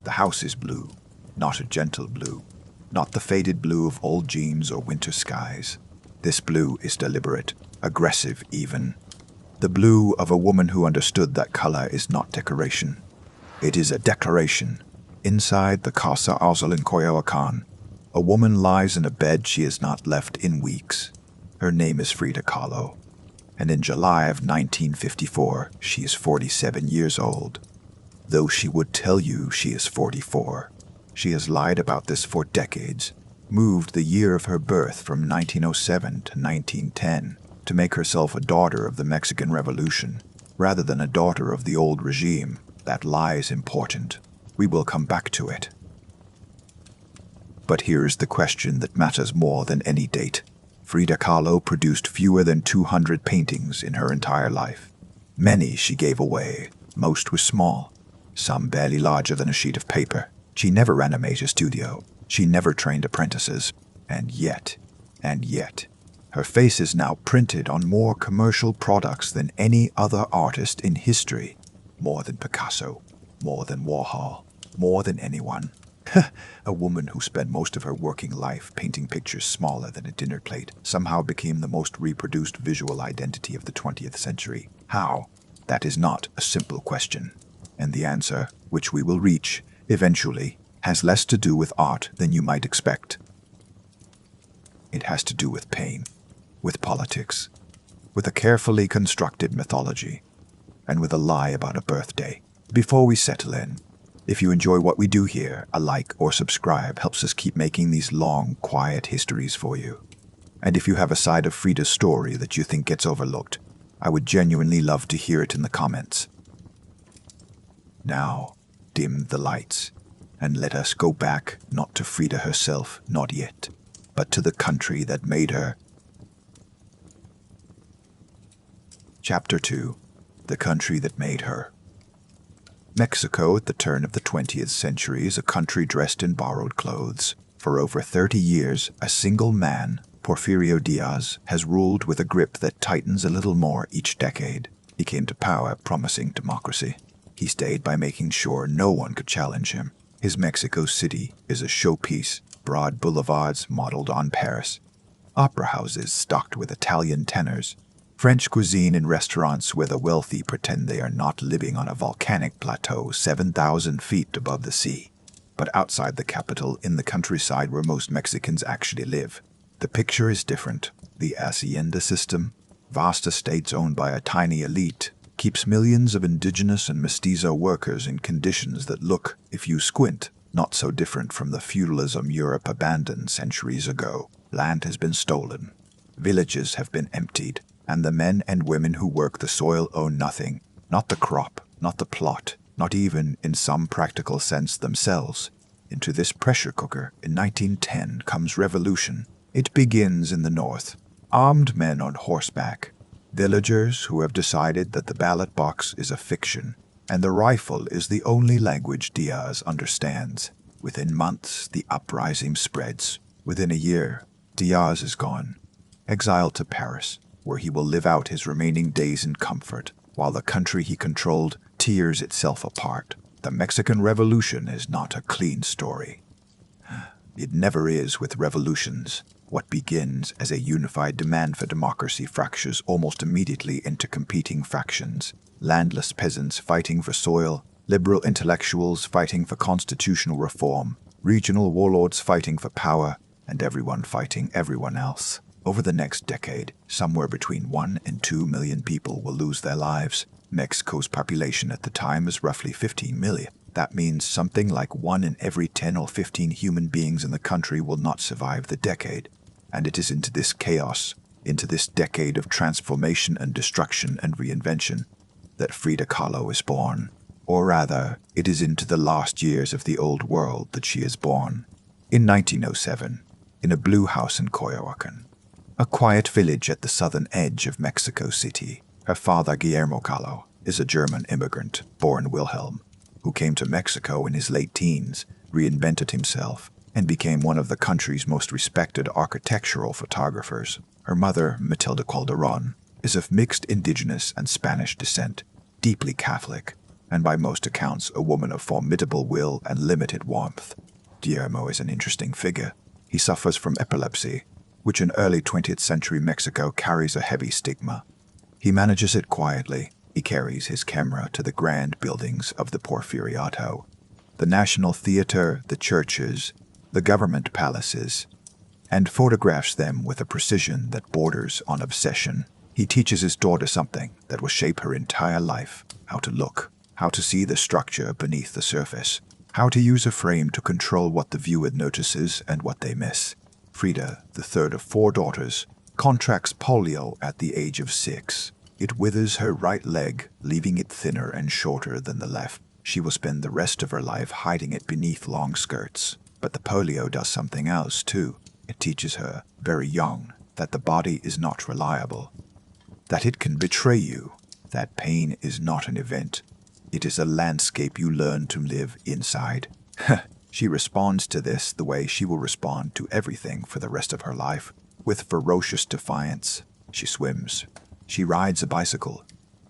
The house is blue, not a gentle blue, not the faded blue of old jeans or winter skies. This blue is deliberate, aggressive even. The blue of a woman who understood that color is not decoration. It is a declaration. Inside the Casa Azul in Coyoacán, a woman lies in a bed she has not left in weeks. Her name is Frida Kahlo, and in July of 1954, she is 47 years old. Though she would tell you she is 44, she has lied about this for decades, moved the year of her birth from 1907 to 1910 to make herself a daughter of the Mexican Revolution, rather than a daughter of the old regime. That lie is important. We will come back to it. But here is the question that matters more than any date. Frida Kahlo produced fewer than 200 paintings in her entire life. Many she gave away. Most were small, some barely larger than a sheet of paper. She never ran a major studio. She never trained apprentices. And yet, her face is now printed on more commercial products than any other artist in history. More than Picasso, more than Warhol, more than anyone. A woman who spent most of her working life painting pictures smaller than a dinner plate somehow became the most reproduced visual identity of the 20th century. How? That is not a simple question. And the answer, which we will reach eventually, has less to do with art than you might expect. It has to do with pain, with politics, with a carefully constructed mythology, and with a lie about a birthday. Before we settle in, if you enjoy what we do here, a like or subscribe helps us keep making these long, quiet histories for you. And if you have a side of Frida's story that you think gets overlooked, I would genuinely love to hear it in the comments. Now, dim the lights, and let us go back, not to Frida herself, not yet, but to the country that made her. Chapter 2. The country that made her. Mexico at the turn of the 20th century is a country dressed in borrowed clothes. For over 30 years, a single man, Porfirio Diaz, has ruled with a grip that tightens a little more each decade. He came to power promising democracy. He stayed by making sure no one could challenge him. His Mexico City is a showpiece, broad boulevards modeled on Paris, opera houses stocked with Italian tenors, French cuisine in restaurants where the wealthy pretend they are not living on a volcanic plateau 7,000 feet above the sea, but outside the capital in the countryside where most Mexicans actually live. The picture is different. The hacienda system, vast estates owned by a tiny elite, keeps millions of indigenous and mestizo workers in conditions that look, if you squint, not so different from the feudalism Europe abandoned centuries ago. Land has been stolen. Villages have been emptied. And the men and women who work the soil own nothing, not the crop, not the plot, not even, in some practical sense, themselves. Into this pressure cooker, in 1910, comes revolution. It begins in the north. Armed men on horseback, villagers who have decided that the ballot box is a fiction, and the rifle is the only language Diaz understands. Within months, the uprising spreads. Within a year, Diaz is gone, exiled to Paris, where he will live out his remaining days in comfort, while the country he controlled tears itself apart. The Mexican Revolution is not a clean story. It never is with revolutions. What begins as a unified demand for democracy fractures almost immediately into competing factions. Landless peasants fighting for soil, liberal intellectuals fighting for constitutional reform, regional warlords fighting for power, and everyone fighting everyone else. Over the next decade, somewhere between 1 and 2 million people will lose their lives. Mexico's population at the time is roughly 15 million. That means something like 1 in every 10 or 15 human beings in the country will not survive the decade. And it is into this chaos, into this decade of transformation and destruction and reinvention, that Frida Kahlo is born. Or rather, it is into the last years of the old world that she is born. In 1907, in a blue house in Coyoacán, a quiet village at the southern edge of Mexico City, her father Guillermo Kahlo is a German immigrant, born Wilhelm, who came to Mexico in his late teens, reinvented himself, and became one of the country's most respected architectural photographers. Her mother, Matilda Calderon, is of mixed indigenous and Spanish descent, deeply Catholic, and by most accounts a woman of formidable will and limited warmth. Guillermo is an interesting figure. He suffers from epilepsy, which in early 20th century Mexico carries a heavy stigma. He manages it quietly. He carries his camera to the grand buildings of the Porfiriato, the National Theater, the churches, the government palaces, and photographs them with a precision that borders on obsession. He teaches his daughter something that will shape her entire life: how to look, how to see the structure beneath the surface, how to use a frame to control what the viewer notices and what they miss. Frida, the third of 4 daughters, contracts polio at the age of 6. It withers her right leg, leaving it thinner and shorter than the left. She will spend the rest of her life hiding it beneath long skirts. But the polio does something else too. It teaches her, very young, that the body is not reliable, that it can betray you, that pain is not an event. It is a landscape you learn to live inside. She responds to this the way she will respond to everything for the rest of her life, with ferocious defiance. She swims. She rides a bicycle.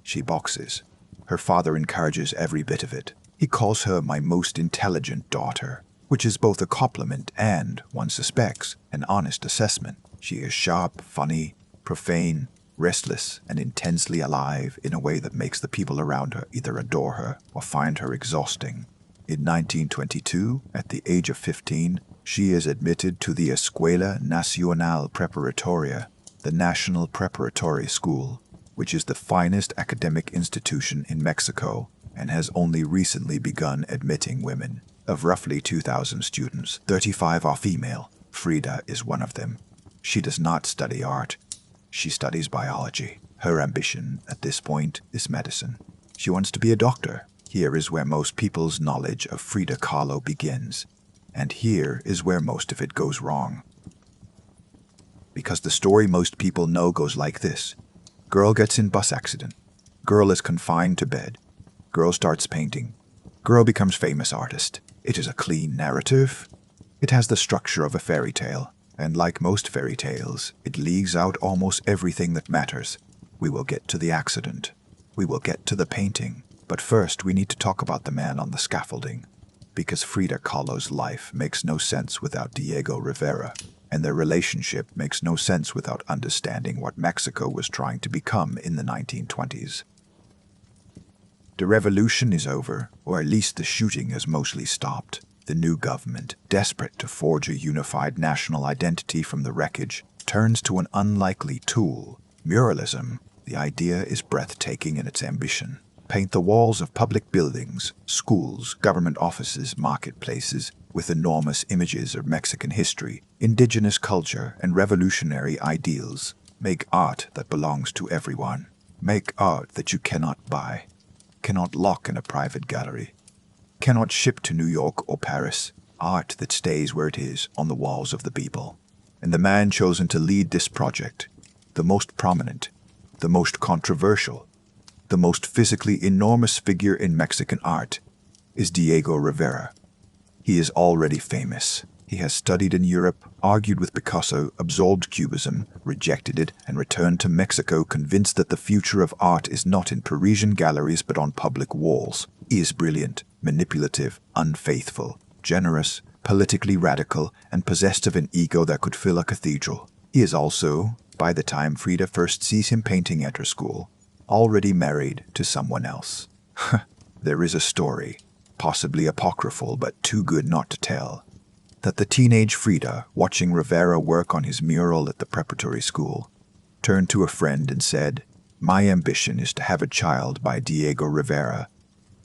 She boxes. Her father encourages every bit of it. He calls her my most intelligent daughter, which is both a compliment and, one suspects, an honest assessment. She is sharp, funny, profane, restless, and intensely alive in a way that makes the people around her either adore her or find her exhausting. In 1922, at the age of 15, she is admitted to the Escuela Nacional Preparatoria, the National Preparatory School, which is the finest academic institution in Mexico and has only recently begun admitting women. Of roughly 2,000 students, 35 are female. Frida is one of them. She does not study art. She studies biology. Her ambition at this point is medicine. She wants to be a doctor. Here is where most people's knowledge of Frida Kahlo begins, and here is where most of it goes wrong. Because the story most people know goes like this. Girl gets in bus accident. Girl is confined to bed. Girl starts painting. Girl becomes famous artist. It is a clean narrative. It has the structure of a fairy tale, and like most fairy tales, it leaves out almost everything that matters. We will get to the accident. We will get to the painting. But first, we need to talk about the man on the scaffolding, because Frida Kahlo's life makes no sense without Diego Rivera, and their relationship makes no sense without understanding what Mexico was trying to become in the 1920s. The revolution is over, or at least the shooting has mostly stopped. The new government, desperate to forge a unified national identity from the wreckage, turns to an unlikely tool: muralism. The idea is breathtaking in its ambition. Paint the walls of public buildings, schools, government offices, marketplaces with enormous images of Mexican history, indigenous culture, and revolutionary ideals. Make art that belongs to everyone. Make art that you cannot buy, cannot lock in a private gallery, cannot ship to New York or Paris. Art that stays where it is, on the walls of the people. And the man chosen to lead this project, the most prominent, the most controversial, the most physically enormous figure in Mexican art, is Diego Rivera. He is already famous. He has studied in Europe, argued with Picasso, absorbed Cubism, rejected it, and returned to Mexico convinced that the future of art is not in Parisian galleries but on public walls. He is brilliant, manipulative, unfaithful, generous, politically radical, and possessed of an ego that could fill a cathedral. He is also, by the time Frida first sees him painting at her school, already married to someone else. There is a story, possibly apocryphal but too good not to tell, that the teenage Frida, watching Rivera work on his mural at the preparatory school, turned to a friend and said, "My ambition is to have a child by Diego Rivera,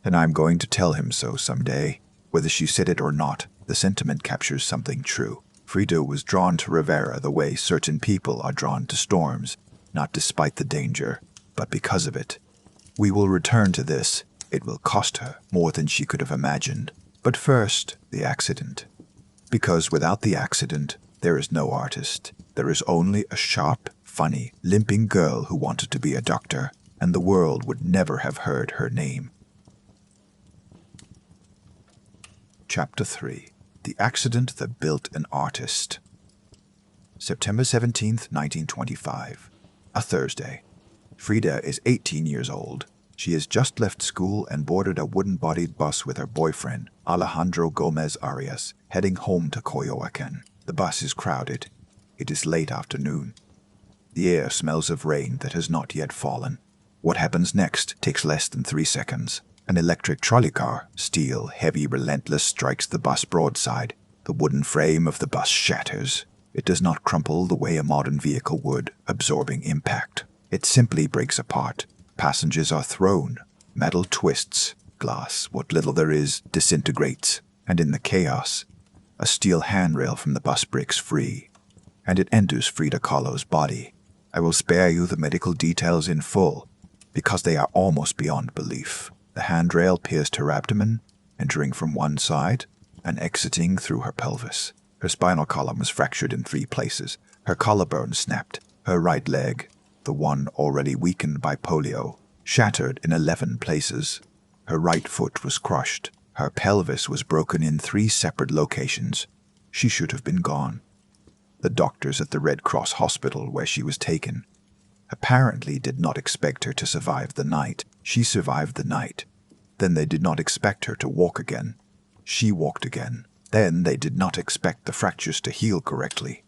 and I'm going to tell him so someday." Whether she said it or not, the sentiment captures something true. Frida was drawn to Rivera the way certain people are drawn to storms, not despite the danger, but because of it. We will return to this. It will cost her more than she could have imagined. But first, the accident. Because without the accident, there is no artist. There is only a sharp, funny, limping girl who wanted to be a doctor, and the world would never have heard her name. Chapter 3. The Accident That Built an Artist. September 17th, 1925. A Thursday. Frida is 18 years old. She has just left school and boarded a wooden-bodied bus with her boyfriend, Alejandro Gomez Arias, heading home to Coyoacán. The bus is crowded. It is late afternoon. The air smells of rain that has not yet fallen. What happens next takes less than 3 seconds. An electric trolley car, steel, heavy, relentless, strikes the bus broadside. The wooden frame of the bus shatters. It does not crumple the way a modern vehicle would, absorbing impact. It simply breaks apart. Passengers are thrown. Metal twists. Glass, what little there is, disintegrates. And in the chaos, a steel handrail from the bus breaks free. And it enters Frida Kahlo's body. I will spare you the medical details in full, because they are almost beyond belief. The handrail pierced her abdomen, entering from one side and exiting through her pelvis. Her spinal column was fractured in 3 places. Her collarbone snapped. Her right leg, the one already weakened by polio, shattered in 11 places. Her right foot was crushed. Her pelvis was broken in 3 separate locations. She should have been gone. The doctors at the Red Cross hospital where she was taken apparently did not expect her to survive the night. She survived the night. Then they did not expect her to walk again. She walked again. Then they did not expect the fractures to heal correctly.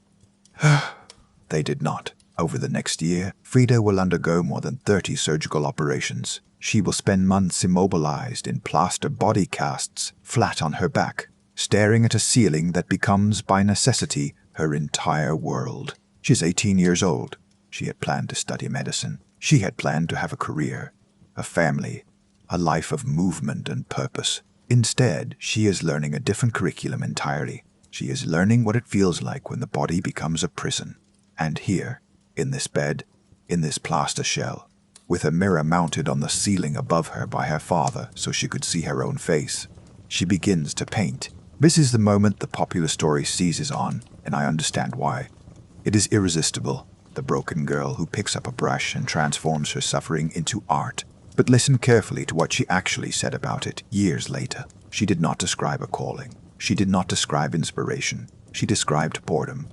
They did not. Over the next year, Frida will undergo more than 30 surgical operations. She will spend months immobilized in plaster body casts, flat on her back, staring at a ceiling that becomes, by necessity, her entire world. She's 18 years old. She had planned to study medicine. She had planned to have a career, a family, a life of movement and purpose. Instead, she is learning a different curriculum entirely. She is learning what it feels like when the body becomes a prison. And here, in this bed, in this plaster shell, with a mirror mounted on the ceiling above her by her father so she could see her own face, she begins to paint. This is the moment the popular story seizes on, and I understand why. It is irresistible, the broken girl who picks up a brush and transforms her suffering into art. But listen carefully to what she actually said about it years later. She did not describe a calling. She did not describe inspiration. She described boredom.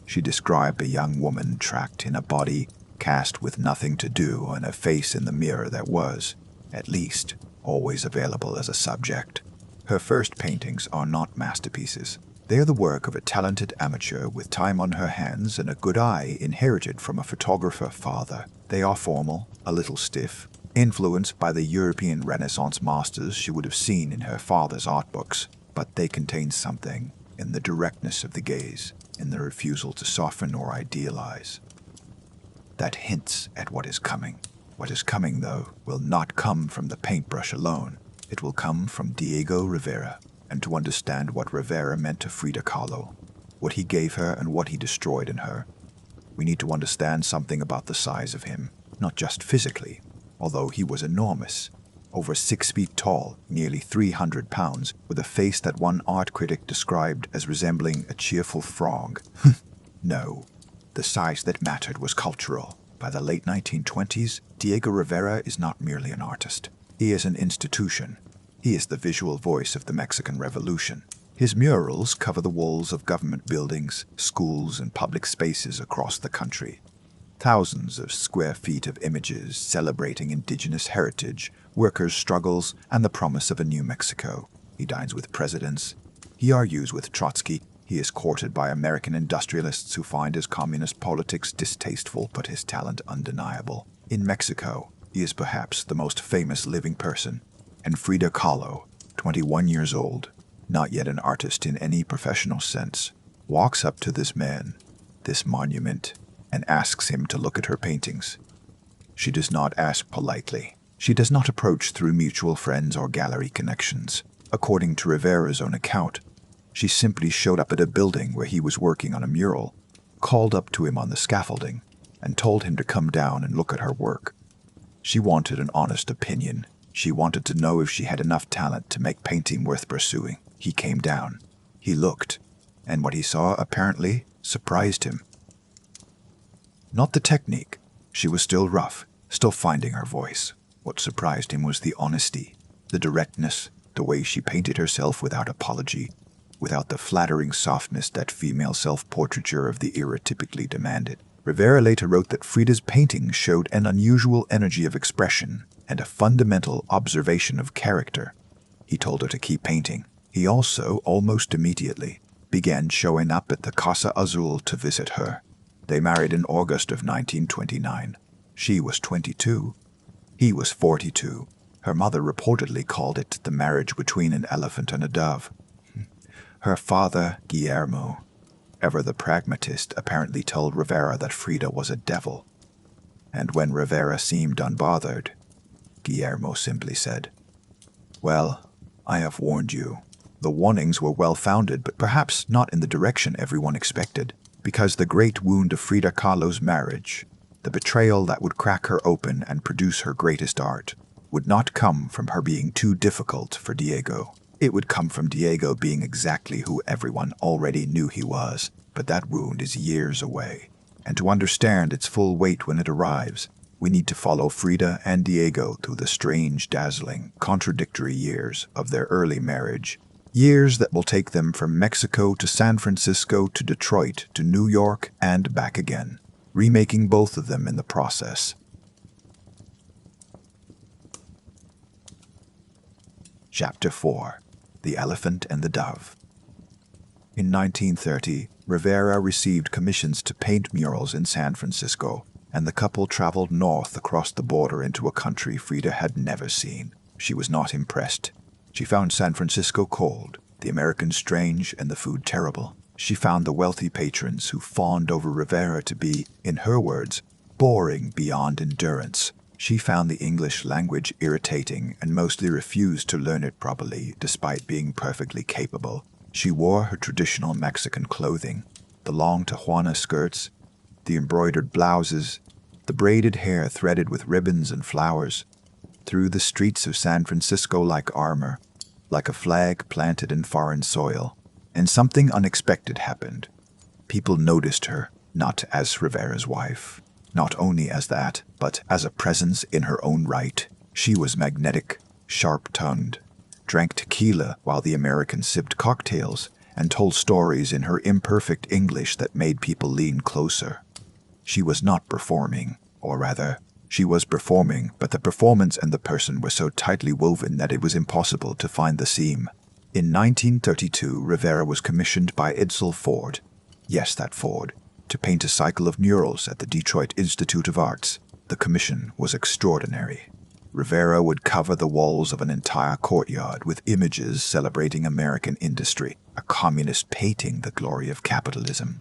She described a young woman trapped in a body, cast with nothing to do, and a face in the mirror that was, at least, always available as a subject. Her first paintings are not masterpieces. They are the work of a talented amateur with time on her hands and a good eye inherited from a photographer father. They are formal, a little stiff, influenced by the European Renaissance masters she would have seen in her father's art books, but they contain something in the directness of the gaze, in the refusal to soften or idealize, that hints at what is coming. What is coming, though, will not come from the paintbrush alone. It will come from Diego Rivera. And to understand what Rivera meant to Frida Kahlo, what he gave her and what he destroyed in her, we need to understand something about the size of him, not just physically, although he was enormous, over 6 feet tall, nearly 300 pounds, with a face that one art critic described as resembling a cheerful frog. No, the size that mattered was cultural. By the late 1920s, Diego Rivera is not merely an artist. He is an institution. He is the visual voice of the Mexican Revolution. His murals cover the walls of government buildings, schools, and public spaces across the country. Thousands of square feet of images celebrating indigenous heritage, workers' struggles, and the promise of a new Mexico. He dines with presidents. He argues with Trotsky. He is courted by American industrialists who find his communist politics distasteful but his talent undeniable. In Mexico, he is perhaps the most famous living person. And Frida Kahlo, 21 years old, not yet an artist in any professional sense, walks up to this man, this monument, and asks him to look at her paintings. She does not ask politely. She does not approach through mutual friends or gallery connections. According to Rivera's own account, she simply showed up at a building where he was working on a mural, called up to him on the scaffolding, and told him to come down and look at her work. She wanted an honest opinion. She wanted to know if she had enough talent to make painting worth pursuing. He came down. He looked, and what he saw apparently surprised him. Not the technique. She was still rough, still finding her voice. What surprised him was the honesty, the directness, the way she painted herself without apology, without the flattering softness that female self-portraiture of the era typically demanded. Rivera later wrote that Frida's paintings showed an unusual energy of expression, and a fundamental observation of character. He told her to keep painting. He also, almost immediately, began showing up at the Casa Azul to visit her. They married in August of 1929. She was 22. He was 42. Her mother reportedly called it the marriage between an elephant and a dove. Her father, Guillermo, ever the pragmatist, apparently told Rivera that Frida was a devil. And when Rivera seemed unbothered, Guillermo simply said, "Well, I have warned you." The warnings were well-founded, but perhaps not in the direction everyone expected, because the great wound of Frida Kahlo's marriage, the betrayal that would crack her open and produce her greatest art, would not come from her being too difficult for Diego. It would come from Diego being exactly who everyone already knew he was, but that wound is years away. And to understand its full weight when it arrives, we need to follow Frida and Diego through the strange, dazzling, contradictory years of their early marriage. Years that will take them from Mexico to San Francisco to Detroit to New York and back again, remaking both of them in the process. Chapter 4. The Elephant and the Dove. In 1930, Rivera received commissions to paint murals in San Francisco, and the couple traveled north across the border into a country Frida had never seen. She was not impressed. She found San Francisco cold, the Americans strange, and the food terrible. She found the wealthy patrons who fawned over Rivera to be, in her words, boring beyond endurance. She found the English language irritating and mostly refused to learn it properly, despite being perfectly capable. She wore her traditional Mexican clothing, the long Tijuana skirts, the embroidered blouses, the braided hair threaded with ribbons and flowers, through the streets of San Francisco like armor, like a flag planted in foreign soil. And something unexpected happened. People noticed her, not as Rivera's wife, not only as that, but as a presence in her own right. She was magnetic, sharp-tongued, drank tequila while the Americans sipped cocktails, and told stories in her imperfect English that made people lean closer. She was not performing, or rather, she was performing, but the performance and the person were so tightly woven that it was impossible to find the seam. In 1932, Rivera was commissioned by Edsel Ford, yes, that Ford, to paint a cycle of murals at the Detroit Institute of Arts. The commission was extraordinary. Rivera would cover the walls of an entire courtyard with images celebrating American industry, a communist painting the glory of capitalism.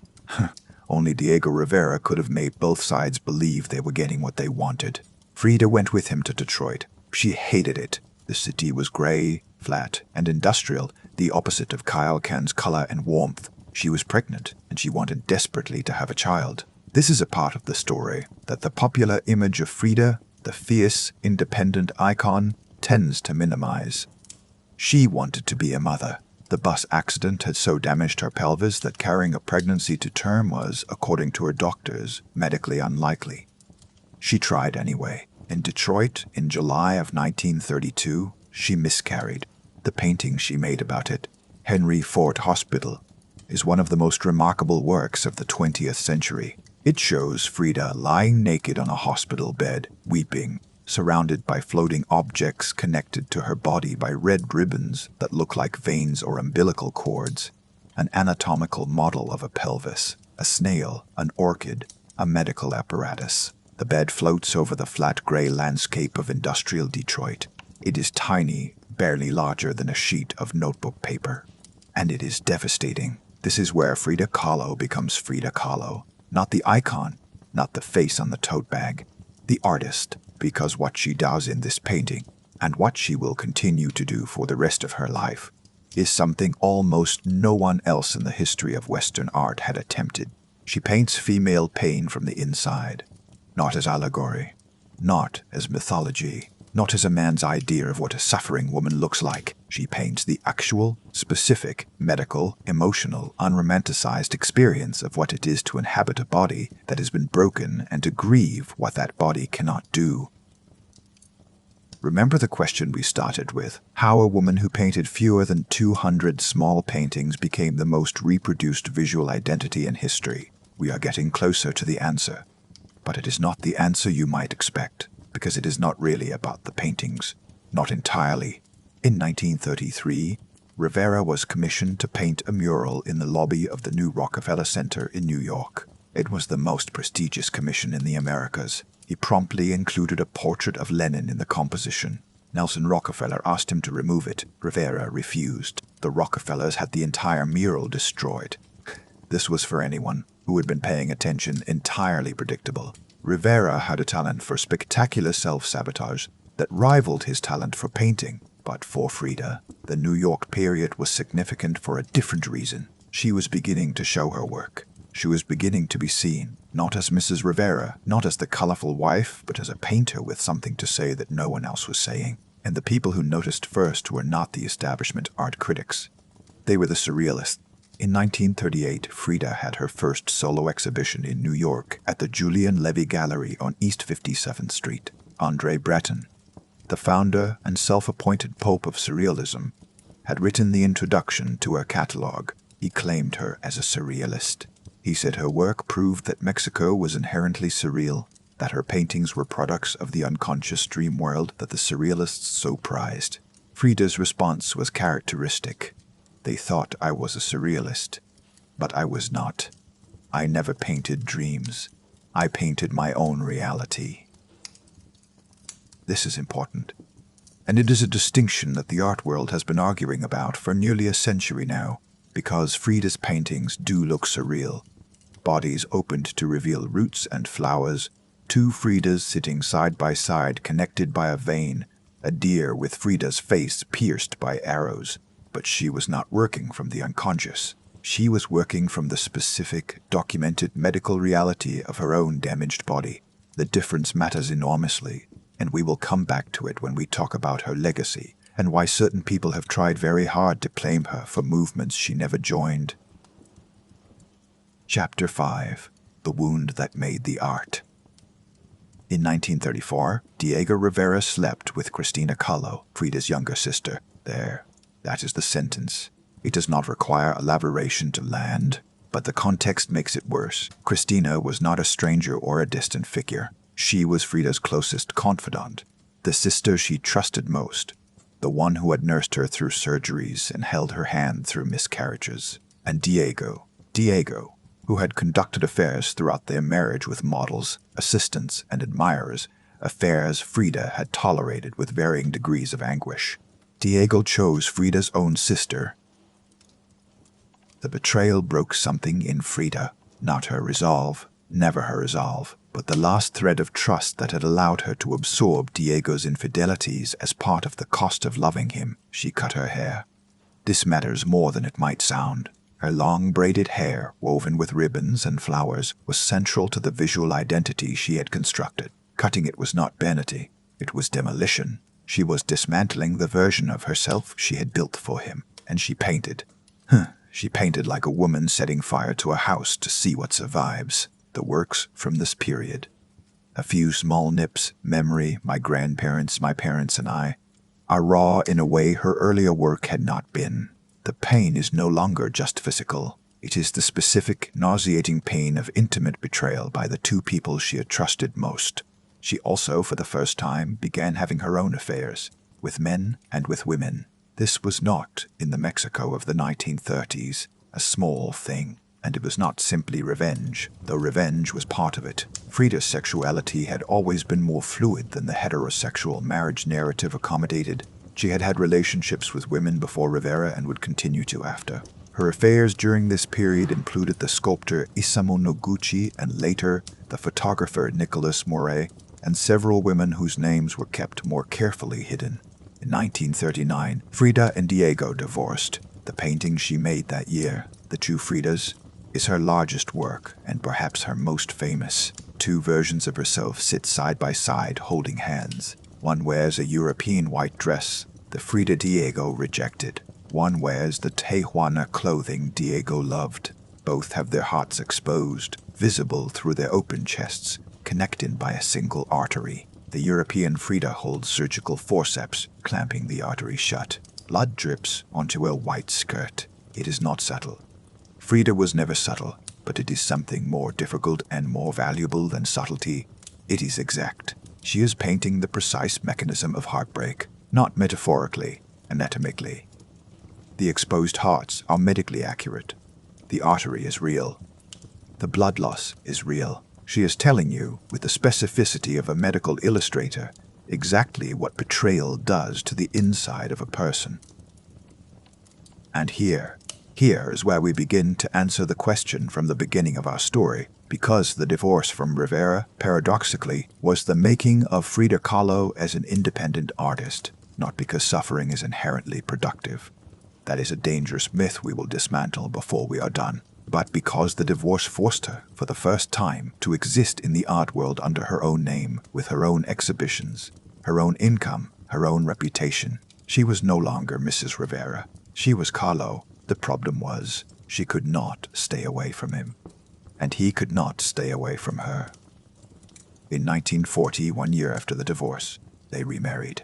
Only Diego Rivera could have made both sides believe they were getting what they wanted. Frida went with him to Detroit. She hated it. The city was gray, flat, and industrial, the opposite of Coyoacán's color and warmth. She was pregnant, and she wanted desperately to have a child. This is a part of the story that the popular image of Frida, the fierce, independent icon, tends to minimize. She wanted to be a mother. The bus accident had so damaged her pelvis that carrying a pregnancy to term was, according to her doctors, medically unlikely. She tried anyway. In Detroit, in July of 1932, she miscarried. The painting she made about it, Henry Ford Hospital, is one of the most remarkable works of the 20th century. It shows Frida lying naked on a hospital bed, weeping, surrounded by floating objects connected to her body by red ribbons that look like veins or umbilical cords, an anatomical model of a pelvis, a snail, an orchid, a medical apparatus. The bed floats over the flat gray landscape of industrial Detroit. It is tiny, barely larger than a sheet of notebook paper. And it is devastating. This is where Frida Kahlo becomes Frida Kahlo. Not the icon, not the face on the tote bag. The artist, because what she does in this painting, and what she will continue to do for the rest of her life, is something almost no one else in the history of Western art had attempted. She paints female pain from the inside, not as allegory, not as mythology, not as a man's idea of what a suffering woman looks like. She paints the actual, specific, medical, emotional, unromanticized experience of what it is to inhabit a body that has been broken and to grieve what that body cannot do. Remember the question we started with, how a woman who painted fewer than 200 small paintings became the most reproduced visual identity in history. We are getting closer to the answer, but it is not the answer you might expect. because it is not really about the paintings. Not entirely. In 1933, Rivera was commissioned to paint a mural in the lobby of the new Rockefeller Center in New York. It was the most prestigious commission in the Americas. He promptly included a portrait of Lenin in the composition. Nelson Rockefeller asked him to remove it. Rivera refused. The Rockefellers had the entire mural destroyed. This was, for anyone who had been paying attention, entirely predictable. Rivera had a talent for spectacular self-sabotage that rivaled his talent for painting. But for Frida, the New York period was significant for a different reason. She was beginning to show her work. She was beginning to be seen, not as Mrs. Rivera, not as the colorful wife, but as a painter with something to say that no one else was saying. And the people who noticed first were not the establishment art critics. They were the surrealists. In 1938, Frida had her first solo exhibition in New York at the Julian Levy Gallery on East 57th Street. André Breton, the founder and self-appointed Pope of Surrealism, had written the introduction to her catalogue. He claimed her as a surrealist. He said her work proved that Mexico was inherently surreal, that her paintings were products of the unconscious dream world that the surrealists so prized. Frida's response was characteristic. They thought I was a surrealist, but I was not. I never painted dreams. I painted my own reality. This is important, and it is a distinction that the art world has been arguing about for nearly a century now, because Frida's paintings do look surreal. Bodies opened to reveal roots and flowers, two Fridas sitting side by side connected by a vein, a deer with Frida's face pierced by arrows. But she was not working from the unconscious. She was working from the specific, documented medical reality of her own damaged body. The difference matters enormously, and we will come back to it when we talk about her legacy and why certain people have tried very hard to claim her for movements she never joined. Chapter 5. The Wound That Made the Art. In 1934, Diego Rivera slept with Frida Kahlo, Frida's younger sister. That is the sentence. It does not require elaboration to land, but the context makes it worse. Christina was not a stranger or a distant figure. She was Frida's closest confidant, the sister she trusted most, the one who had nursed her through surgeries and held her hand through miscarriages. And Diego, who had conducted affairs throughout their marriage with models, assistants, and admirers, affairs Frida had tolerated with varying degrees of anguish. Diego chose Frida's own sister. The betrayal broke something in Frida, not her resolve, never her resolve, but the last thread of trust that had allowed her to absorb Diego's infidelities as part of the cost of loving him. She cut her hair. This matters more than it might sound. Her long braided hair, woven with ribbons and flowers, was central to the visual identity she had constructed. Cutting it was not vanity, it was demolition. She was dismantling the version of herself she had built for him, and she painted. She painted like a woman setting fire to a house to see what survives. The works from this period. A few small nips, memory, my grandparents, my parents, and I, are raw in a way her earlier work had not been. The pain is no longer just physical. It is the specific, nauseating pain of intimate betrayal by the two people she had trusted most. She also, for the first time, began having her own affairs, with men and with women. This was not, in the Mexico of the 1930s, a small thing, and it was not simply revenge, though revenge was part of it. Frida's sexuality had always been more fluid than the heterosexual marriage narrative accommodated. She had had relationships with women before Rivera and would continue to after. Her affairs during this period included the sculptor Isamu Noguchi and later the photographer Nicholas Moret, and several women whose names were kept more carefully hidden. In 1939, Frida and Diego divorced. The painting she made that year, The Two Fridas, is her largest work and perhaps her most famous. Two versions of herself sit side by side holding hands. One wears a European white dress, the Frida Diego rejected. One wears the Tijuana clothing Diego loved. Both have their hearts exposed, visible through their open chests, connected by a single artery. The European Frida holds surgical forceps, clamping the artery shut. Blood drips onto a white skirt. It is not subtle. Frida was never subtle, but it is something more difficult and more valuable than subtlety. It is exact. She is painting the precise mechanism of heartbreak, not metaphorically, anatomically. The exposed hearts are medically accurate. The artery is real. The blood loss is real. She is telling you, with the specificity of a medical illustrator, exactly what betrayal does to the inside of a person. And here is where we begin to answer the question from the beginning of our story, because the divorce from Rivera, paradoxically, was the making of Frida Kahlo as an independent artist, not because suffering is inherently productive. That is a dangerous myth we will dismantle before we are done, but because the divorce forced her, for the first time, to exist in the art world under her own name, with her own exhibitions, her own income, her own reputation. She was no longer Mrs. Rivera. She was Kahlo. The problem was, she could not stay away from him, and he could not stay away from her. In 1940, 1 year after the divorce, they remarried.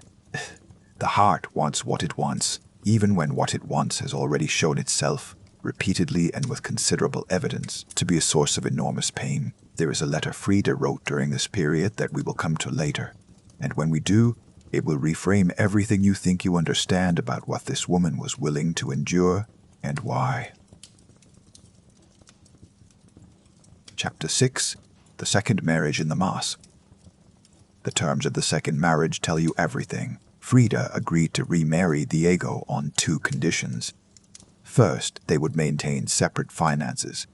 The heart wants what it wants, even when what it wants has already shown itself, repeatedly and with considerable evidence, to be a source of enormous pain. There is a letter Frida wrote during this period that we will come to later, and when we do, it will reframe everything you think you understand about what this woman was willing to endure and why. Chapter 6. The Second Marriage in the Mosque. The terms of the second marriage tell you everything. Frida agreed to remarry Diego on 2 conditions. First, they would maintain separate finances.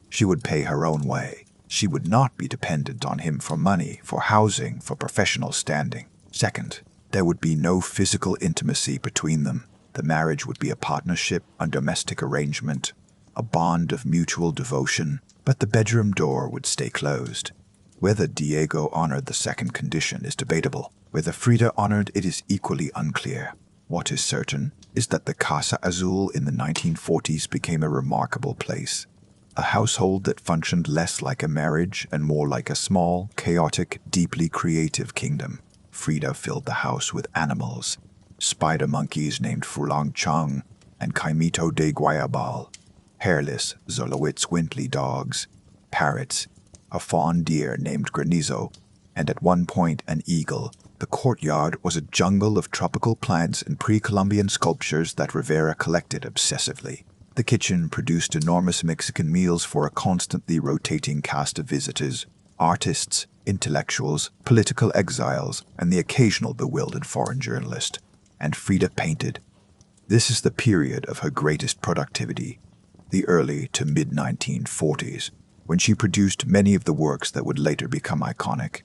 She would pay her own way. She would not be dependent on him for money, for housing, for professional standing. Second, there would be no physical intimacy between them. The marriage would be a partnership, a domestic arrangement, a bond of mutual devotion, but the bedroom door would stay closed. Whether Diego honored the second condition is debatable. Whether Frida honored it is equally unclear. What is certain is that the Casa Azul in the 1940s became a remarkable place, a household that functioned less like a marriage and more like a small, chaotic, deeply creative kingdom. Frida filled the house with animals, spider monkeys named Fulang Chang and Caimito de Guayabal, hairless Zolowitz-Wintley dogs, parrots, a fawn deer named Granizo, and at one point an eagle. The courtyard was a jungle of tropical plants and pre-Columbian sculptures that Rivera collected obsessively. The kitchen produced enormous Mexican meals for a constantly rotating cast of visitors, artists, intellectuals, political exiles, and the occasional bewildered foreign journalist. And Frida painted. This is the period of her greatest productivity, the early to mid-1940s, when she produced many of the works that would later become iconic.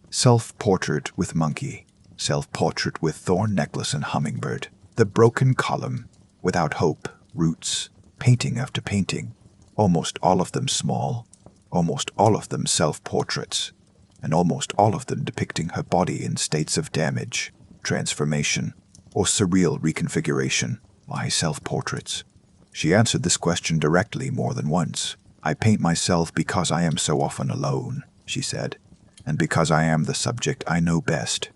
Self-portrait with monkey, self-portrait with thorn necklace and hummingbird, the broken column, without hope, roots, painting after painting, almost all of them small, almost all of them self-portraits, and almost all of them depicting her body in states of damage, transformation, or surreal reconfiguration. Why self-portraits? She answered this question directly more than once. I paint myself because I am so often alone, she said, and because I am the subject I know best.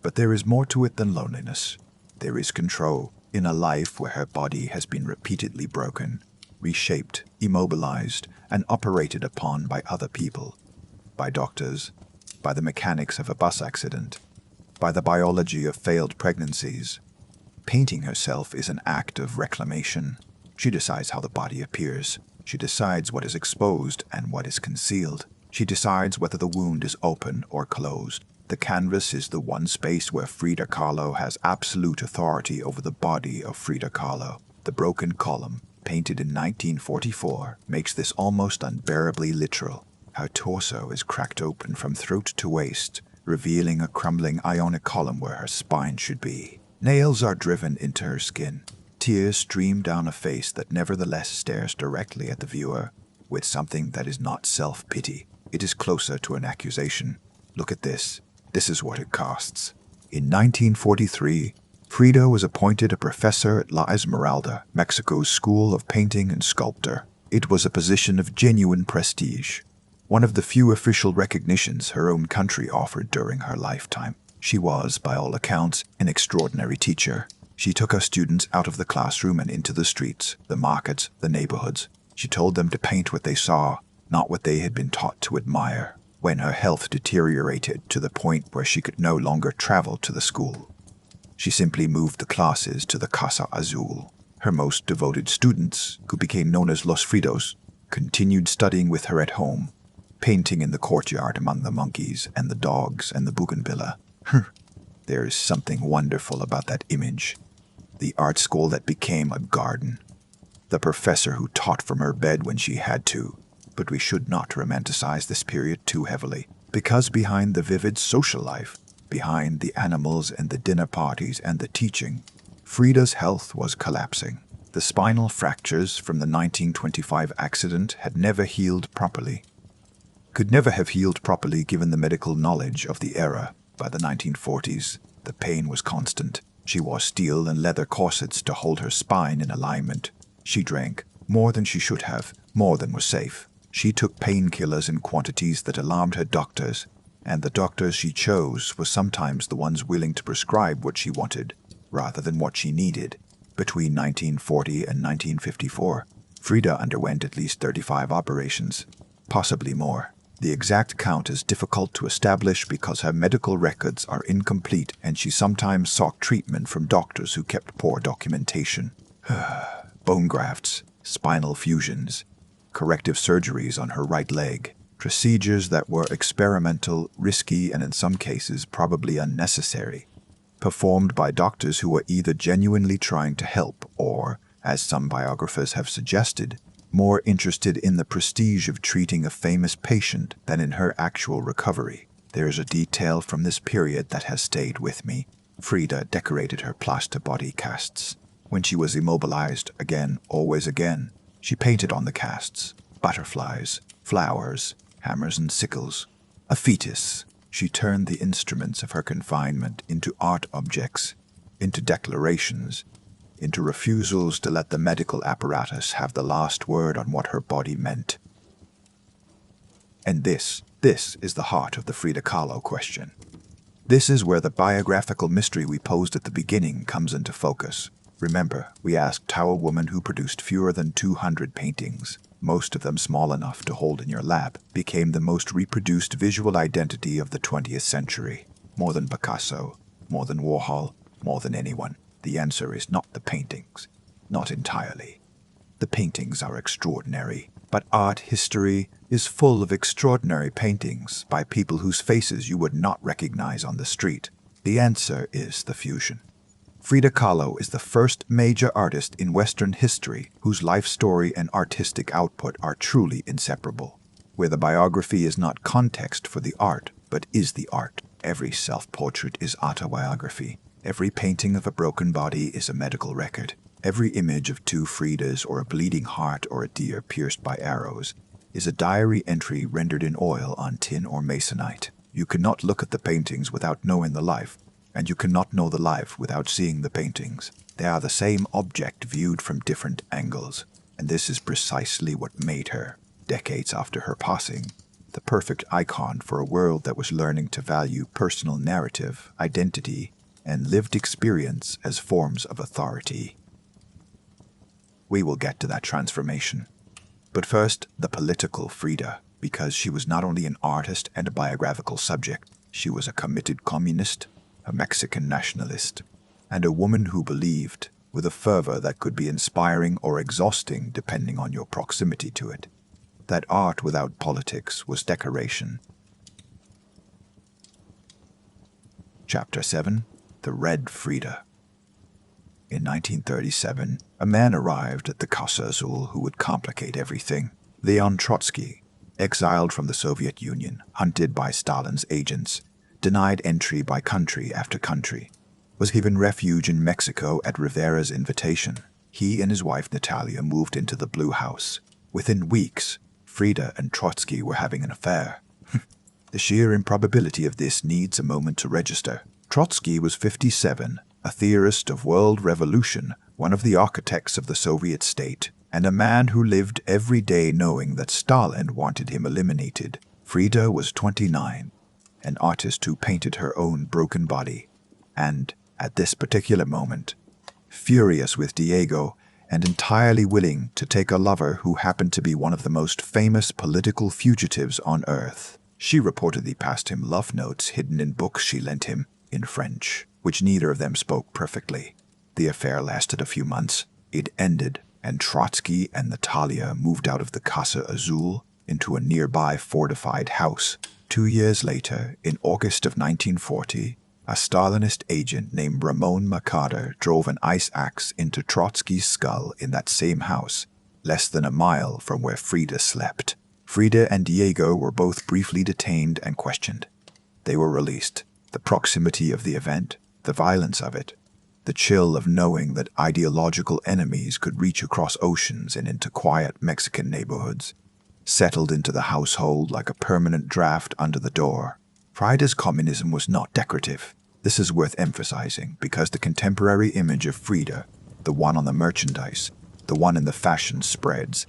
But there is more to it than loneliness. There is control in a life where her body has been repeatedly broken, reshaped, immobilized, and operated upon by other people, by doctors, by the mechanics of a bus accident, by the biology of failed pregnancies. Painting herself is an act of reclamation. She decides how the body appears. She decides what is exposed and what is concealed. She decides whether the wound is open or closed. The canvas is the one space where Frida Kahlo has absolute authority over the body of Frida Kahlo. The broken column, painted in 1944, makes this almost unbearably literal. Her torso is cracked open from throat to waist, revealing a crumbling ionic column where her spine should be. Nails are driven into her skin. Tears stream down a face that nevertheless stares directly at the viewer, with something that is not self-pity. It is closer to an accusation. Look at this. This is what it costs. In 1943, Frida was appointed a professor at La Esmeralda, Mexico's School of Painting and Sculpture. It was a position of genuine prestige, one of the few official recognitions her own country offered during her lifetime. She was, by all accounts, an extraordinary teacher. She took her students out of the classroom and into the streets, the markets, the neighborhoods. She told them to paint what they saw, not what they had been taught to admire. when her health deteriorated to the point where she could no longer travel to the school. She simply moved the classes to the Casa Azul. Her most devoted students, who became known as Los Fridos, continued studying with her at home, painting in the courtyard among the monkeys and the dogs and the bougainvillea. There is something wonderful about that image. The art school that became a garden. The professor who taught from her bed when she had to. But we should not romanticize this period too heavily, because behind the vivid social life, behind the animals and the dinner parties and the teaching, Frida's health was collapsing. The spinal fractures from the 1925 accident had never healed properly. Could never have healed properly given the medical knowledge of the era. By the 1940s, the pain was constant. She wore steel and leather corsets to hold her spine in alignment. She drank more than she should have, more than was safe. She took painkillers in quantities that alarmed her doctors, and the doctors she chose were sometimes the ones willing to prescribe what she wanted, rather than what she needed. Between 1940 and 1954, Frida underwent at least 35 operations, possibly more. The exact count is difficult to establish because her medical records are incomplete and she sometimes sought treatment from doctors who kept poor documentation. Bone grafts, spinal fusions, corrective surgeries on her right leg, procedures that were experimental, risky, and in some cases probably unnecessary, performed by doctors who were either genuinely trying to help or, as some biographers have suggested, more interested in the prestige of treating a famous patient than in her actual recovery. There is a detail from this period that has stayed with me. Frida decorated her plaster body casts. When she was immobilized again, always again, she painted on the casts butterflies, flowers, hammers and sickles. A fetus, she turned the instruments of her confinement into art objects, into declarations, into refusals to let the medical apparatus have the last word on what her body meant. And this is the heart of the Frida Kahlo question. This is where the biographical mystery we posed at the beginning comes into focus. Remember, we asked how a woman who produced fewer than 200 paintings, most of them small enough to hold in your lap, became the most reproduced visual identity of the 20th century. More than Picasso, more than Warhol, more than anyone. The answer is not the paintings. Not entirely. The paintings are extraordinary, but art history is full of extraordinary paintings by people whose faces you would not recognize on the street. The answer is the fusion. Frida Kahlo is the first major artist in Western history whose life story and artistic output are truly inseparable, where the biography is not context for the art, but is the art. Every self-portrait is autobiography. Every painting of a broken body is a medical record. Every image of two Fridas or a bleeding heart or a deer pierced by arrows is a diary entry rendered in oil on tin or masonite. You cannot look at the paintings without knowing the life, and you cannot know the life without seeing the paintings. They are the same object viewed from different angles, and this is precisely what made her, decades after her passing, the perfect icon for a world that was learning to value personal narrative, identity, and lived experience as forms of authority. We will get to that transformation. But first, the political Frida, because she was not only an artist and a biographical subject, she was a committed communist, a Mexican nationalist, and a woman who believed, with a fervor that could be inspiring or exhausting depending on your proximity to it, that art without politics was decoration. Chapter 7. The Red Frida. In 1937, a man arrived at the Casa Azul who would complicate everything. Leon Trotsky, exiled from the Soviet Union, hunted by Stalin's agents, denied entry by country after country, was given refuge in Mexico at Rivera's invitation. He and his wife Natalia moved into the Blue House. Within weeks, Frida and Trotsky were having an affair. The sheer improbability of this needs a moment to register. Trotsky was 57, a theorist of world revolution, one of the architects of the Soviet state, and a man who lived every day knowing that Stalin wanted him eliminated. Frida was 29, an artist who painted her own broken body, and, at this particular moment, furious with Diego and entirely willing to take a lover who happened to be one of the most famous political fugitives on earth. She reportedly passed him love notes hidden in books she lent him in French, which neither of them spoke perfectly. The affair lasted a few months. It ended, and Trotsky and Natalia moved out of the Casa Azul into a nearby fortified house. 2 years later, in August of 1940, a Stalinist agent named Ramon Mercader drove an ice axe into Trotsky's skull in that same house, less than a mile from where Frida slept. Frida and Diego were both briefly detained and questioned. They were released. The proximity of the event, the violence of it, the chill of knowing that ideological enemies could reach across oceans and into quiet Mexican neighborhoods, settled into the household like a permanent draft under the door. Frida's communism was not decorative. This is worth emphasizing because the contemporary image of Frida, the one on the merchandise, the one in the fashion spreads,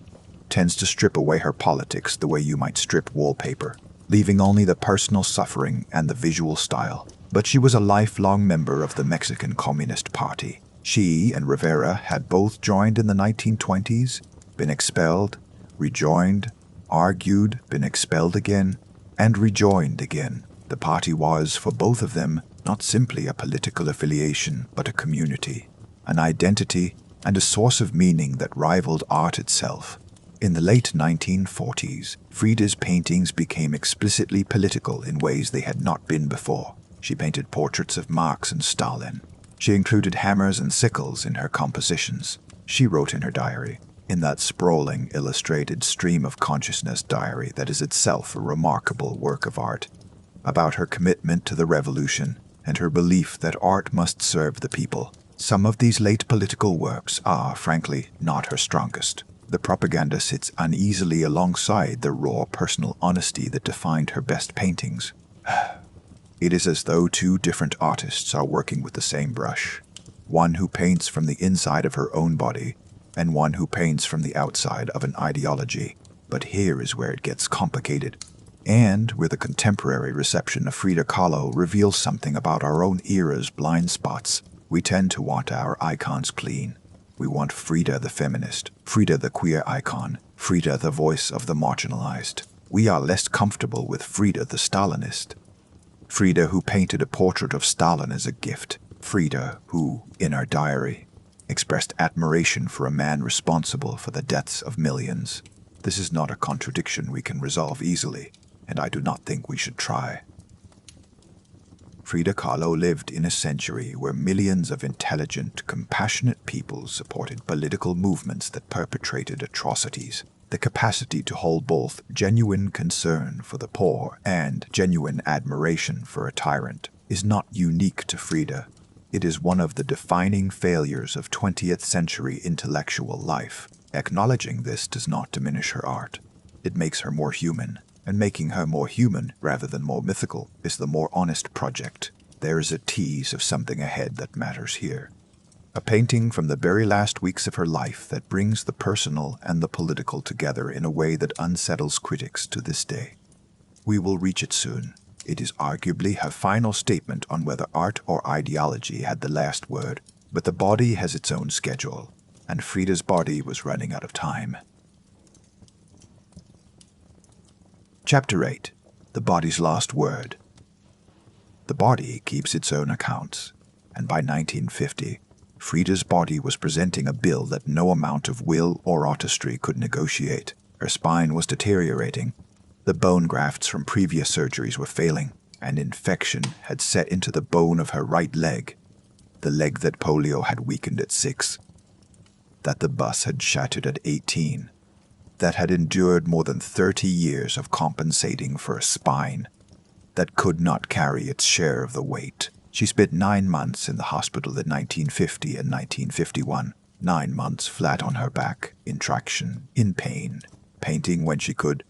tends to strip away her politics the way you might strip wallpaper, leaving only the personal suffering and the visual style. But she was a lifelong member of the Mexican Communist Party. She and Rivera had both joined in the 1920s, been expelled, rejoined, argued, been expelled again, and rejoined again. The party was, for both of them, not simply a political affiliation, but a community, an identity, and a source of meaning that rivaled art itself. In the late 1940s, Frida's paintings became explicitly political in ways they had not been before. She painted portraits of Marx and Stalin. She included hammers and sickles in her compositions. She wrote in her diary, in that sprawling, illustrated stream of consciousness diary that is itself a remarkable work of art, about her commitment to the revolution and her belief that art must serve the people. Some of these late political works are, frankly, not her strongest. The propaganda sits uneasily alongside the raw personal honesty that defined her best paintings. It is as though two different artists are working with the same brush, one who paints from the inside of her own body, and one who paints from the outside of an ideology. But here is where it gets complicated, and where the contemporary reception of Frida Kahlo reveals something about our own era's blind spots. We tend to want our icons clean. We want Frida the feminist, Frida the queer icon, Frida the voice of the marginalized. We are less comfortable with Frida the Stalinist, Frida who painted a portrait of Stalin as a gift, Frida who, in her diary, expressed admiration for a man responsible for the deaths of millions. This is not a contradiction we can resolve easily, and I do not think we should try. Frida Kahlo lived in a century where millions of intelligent, compassionate people supported political movements that perpetrated atrocities. The capacity to hold both genuine concern for the poor and genuine admiration for a tyrant is not unique to Frida. It is one of the defining failures of 20th century intellectual life. Acknowledging this does not diminish her art. It makes her more human, and making her more human rather than more mythical is the more honest project. There is a tease of something ahead that matters here. A painting from the very last weeks of her life that brings the personal and the political together in a way that unsettles critics to this day. We will reach it soon. It is arguably her final statement on whether art or ideology had the last word, but the body has its own schedule, and Frida's body was running out of time. Chapter 8. The Body's Last Word. The body keeps its own accounts, and by 1950, Frida's body was presenting a bill that no amount of will or artistry could negotiate. Her spine was deteriorating. The bone grafts from previous surgeries were failing. An infection had set into the bone of her right leg, the leg that polio had weakened at 6, that the bus had shattered at 18, that had endured more than 30 years of compensating for a spine that could not carry its share of the weight. She spent 9 months in the hospital in 1950 and 1951, 9 months flat on her back, in traction, in pain, painting when she could,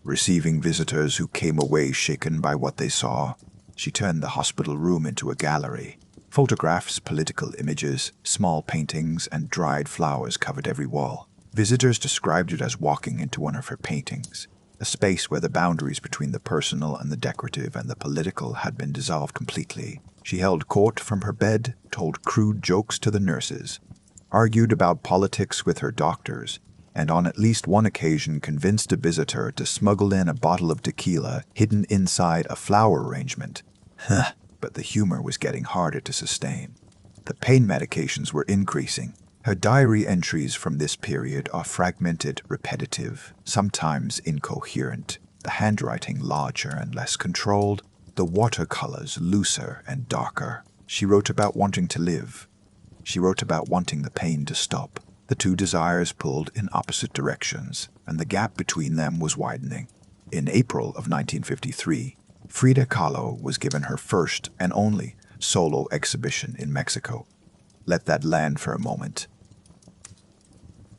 receiving visitors who came away shaken by what they saw. She turned the hospital room into a gallery. Photographs, political images, small paintings, and dried flowers covered every wall. Visitors described it as walking into one of her paintings, a space where the boundaries between the personal and the decorative and the political had been dissolved completely. She held court from her bed, told crude jokes to the nurses, argued about politics with her doctors, and on at least one occasion convinced a visitor to smuggle in a bottle of tequila hidden inside a flower arrangement. But the humor was getting harder to sustain. The pain medications were increasing. Her diary entries from this period are fragmented, repetitive, sometimes incoherent, the handwriting larger and less controlled, the watercolors looser and darker. She wrote about wanting to live. She wrote about wanting the pain to stop. The two desires pulled in opposite directions, and the gap between them was widening. In April of 1953, Frida Kahlo was given her first and only solo exhibition in Mexico. Let that land for a moment.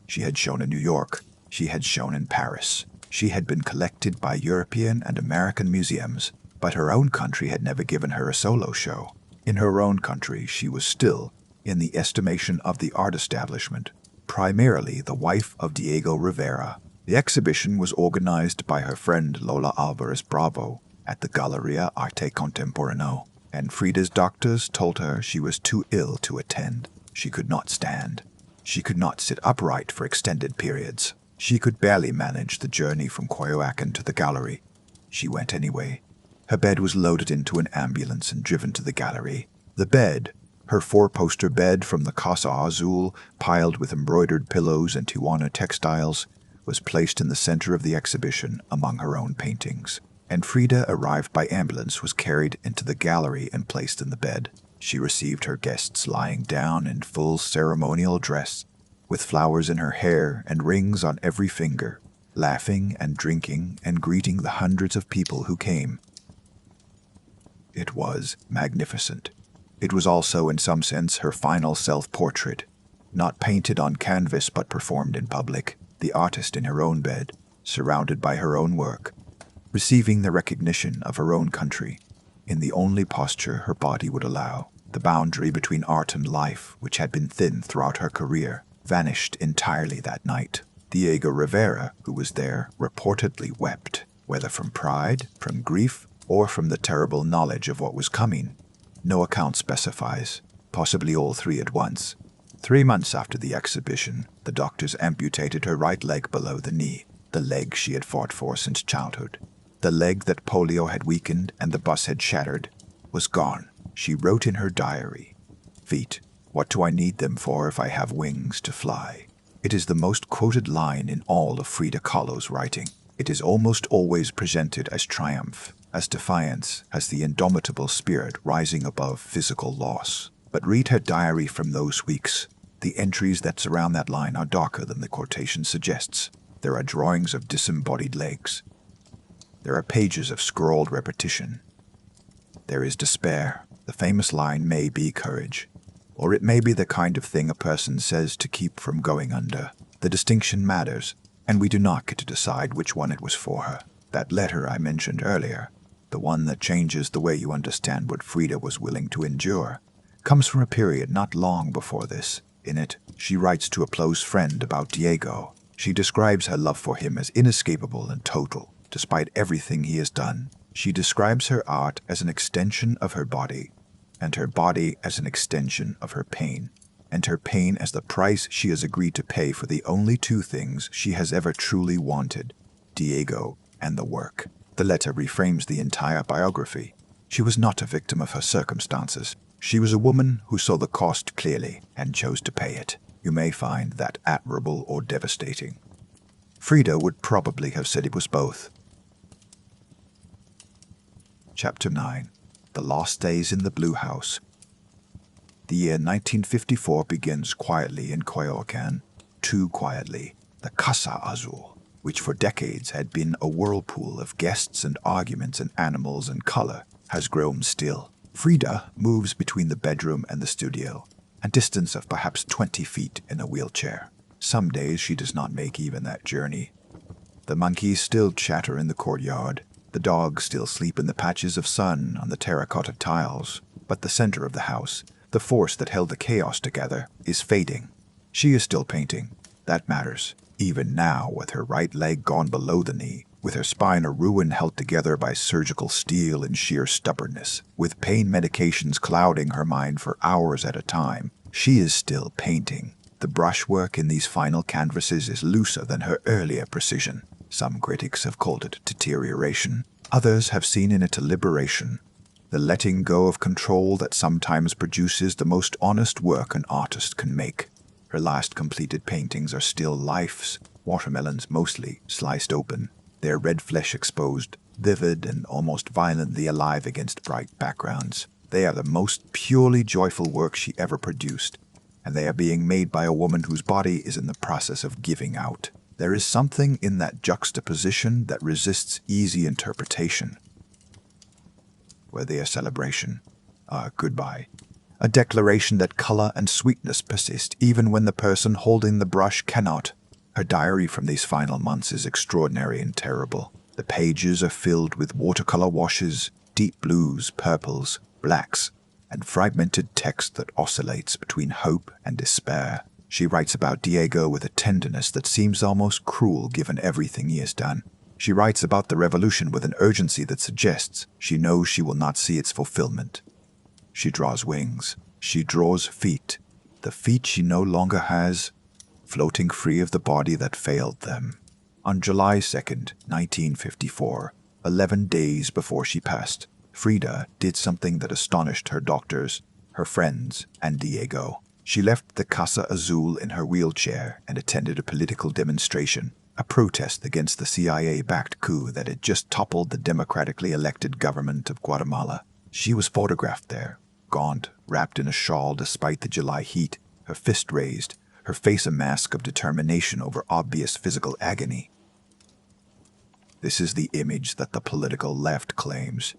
She had shown in New York. She had shown in Paris. She had been collected by European and American museums, but her own country had never given her a solo show. In her own country, she was still, in the estimation of the art establishment, primarily the wife of Diego Rivera. The exhibition was organized by her friend Lola Alvarez Bravo at the Galleria Arte Contemporáneo, and Frida's doctors told her she was too ill to attend. She could not stand. She could not sit upright for extended periods. She could barely manage the journey from Coyoacán to the gallery. She went anyway. Her bed was loaded into an ambulance and driven to the gallery. The bed, her four-poster bed from the Casa Azul, piled with embroidered pillows and Tijuana textiles, was placed in the center of the exhibition among her own paintings. And Frida, arrived by ambulance, was carried into the gallery and placed in the bed. She received her guests lying down in full ceremonial dress, with flowers in her hair and rings on every finger, laughing and drinking and greeting the hundreds of people who came. It was magnificent. It was also, in some sense, her final self-portrait, not painted on canvas but performed in public, the artist in her own bed, surrounded by her own work, receiving the recognition of her own country, in the only posture her body would allow. The boundary between art and life, which had been thin throughout her career, vanished entirely that night. Diego Rivera, who was there, reportedly wept, whether from pride, from grief, or from the terrible knowledge of what was coming. No account specifies, possibly all three at once. 3 months after the exhibition, the doctors amputated her right leg below the knee, the leg she had fought for since childhood. The leg that polio had weakened and the bus had shattered was gone. She wrote in her diary, "Feet, what do I need them for if I have wings to fly?" It is the most quoted line in all of Frida Kahlo's writing. It is almost always presented as triumph, as defiance, as the indomitable spirit rising above physical loss. But read her diary from those weeks. The entries that surround that line are darker than the quotation suggests. There are drawings of disembodied legs. There are pages of scrawled repetition. There is despair. The famous line may be courage, or it may be the kind of thing a person says to keep from going under. The distinction matters, and we do not get to decide which one it was for her. That letter I mentioned earlier, the one that changes the way you understand what Frida was willing to endure, comes from a period not long before this. In it, she writes to a close friend about Diego. She describes her love for him as inescapable and total, despite everything he has done. She describes her art as an extension of her body, and her body as an extension of her pain, and her pain as the price she has agreed to pay for the only two things she has ever truly wanted, Diego and the work. The letter reframes the entire biography. She was not a victim of her circumstances. She was a woman who saw the cost clearly and chose to pay it. You may find that admirable or devastating. Frida would probably have said it was both. Chapter 9. The Lost Days in the Blue House. The year 1954 begins quietly in Coyoacán, too quietly. The Casa Azul, which for decades had been a whirlpool of guests and arguments and animals and color, has grown still. Frida moves between the bedroom and the studio, a distance of perhaps 20 feet in a wheelchair. Some days she does not make even that journey. The monkeys still chatter in the courtyard. The dogs still sleep in the patches of sun on the terracotta tiles. But the center of the house, the force that held the chaos together, is fading. She is still painting. That matters. Even now, with her right leg gone below the knee, with her spine a ruin held together by surgical steel and sheer stubbornness, with pain medications clouding her mind for hours at a time, she is still painting. The brushwork in these final canvases is looser than her earlier precision. Some critics have called it deterioration. Others have seen in it a liberation, the letting go of control that sometimes produces the most honest work an artist can make. Her last completed paintings are still lifes, watermelons mostly sliced open, their red flesh exposed, vivid and almost violently alive against bright backgrounds. They are the most purely joyful work she ever produced, and they are being made by a woman whose body is in the process of giving out. There is something in that juxtaposition that resists easy interpretation. Worthy a celebration, a goodbye, a declaration that color and sweetness persist even when the person holding the brush cannot. Her diary from these final months is extraordinary and terrible. The pages are filled with watercolor washes, deep blues, purples, blacks, and fragmented text that oscillates between hope and despair. She writes about Diego with a tenderness that seems almost cruel given everything he has done. She writes about the revolution with an urgency that suggests she knows she will not see its fulfillment. She draws wings. She draws feet. The feet she no longer has, floating free of the body that failed them. On July 2nd, 1954, 11 days before she passed, Frida did something that astonished her doctors, her friends, and Diego. She left the Casa Azul in her wheelchair and attended a political demonstration, a protest against the CIA-backed coup that had just toppled the democratically elected government of Guatemala. She was photographed there, gaunt, wrapped in a shawl despite the July heat, her fist raised, her face a mask of determination over obvious physical agony. This is the image that the political left claims.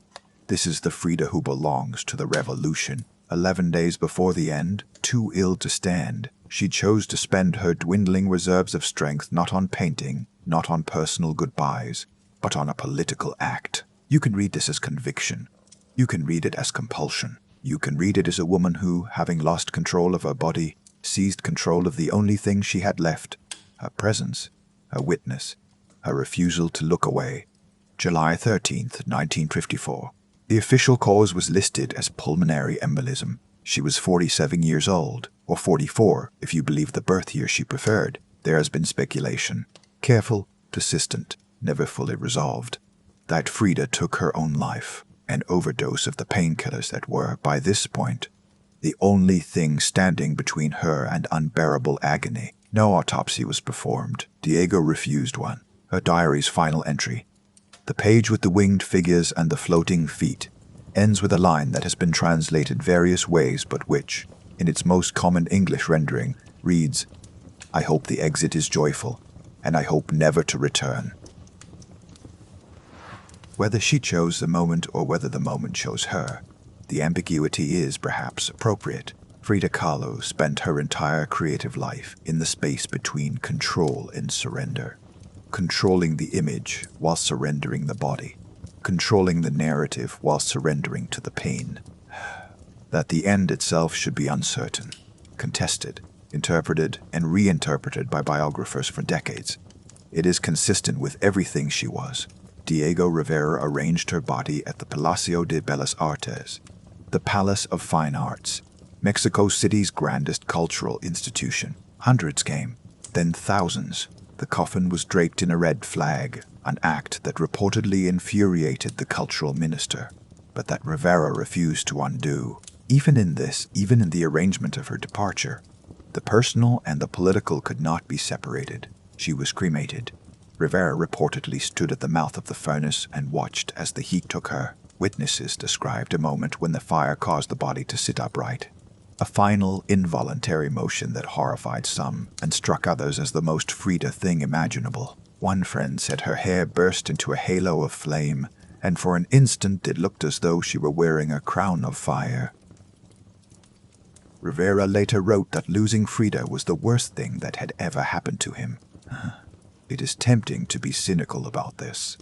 This is the Frida who belongs to the revolution. 11 days before the end, too ill to stand, she chose to spend her dwindling reserves of strength not on painting, not on personal goodbyes, but on a political act. You can read this as conviction. You can read it as compulsion. You can read it as a woman who, having lost control of her body, seized control of the only thing she had left, her presence, her witness, her refusal to look away. July 13th, 1954. The official cause was listed as pulmonary embolism. She was 47 years old, or 44 if you believe the birth year she preferred. There has been speculation, careful, persistent, never fully resolved, that Frida took her own life, an overdose of the painkillers that were, by this point, the only thing standing between her and unbearable agony. No autopsy was performed. Diego refused one. Her diary's final entry, the page with the winged figures and the floating feet, ends with a line that has been translated various ways but which, in its most common English rendering, reads, "I hope the exit is joyful, and I hope never to return." Whether she chose the moment or whether the moment chose her, the ambiguity is perhaps appropriate. Frida Kahlo spent her entire creative life in the space between control and surrender. Controlling the image while surrendering the body. Controlling the narrative while surrendering to the pain. That the end itself should be uncertain, contested, interpreted, and reinterpreted by biographers for decades. It is consistent with everything she was. Diego Rivera arranged her body at the Palacio de Bellas Artes, the Palace of Fine Arts, Mexico City's grandest cultural institution. Hundreds came, then thousands. The coffin was draped in a red flag, an act that reportedly infuriated the cultural minister, but that Rivera refused to undo. Even in the arrangement of her departure, the personal and the political could not be separated. She was cremated. Rivera reportedly stood at the mouth of the furnace and watched as the heat took her. Witnesses described a moment when the fire caused the body to sit upright. A final, involuntary motion that horrified some and struck others as the most Frida thing imaginable. One friend said her hair burst into a halo of flame, and for an instant it looked as though she were wearing a crown of fire. Rivera later wrote that losing Frida was the worst thing that had ever happened to him. It is tempting to be cynical about this.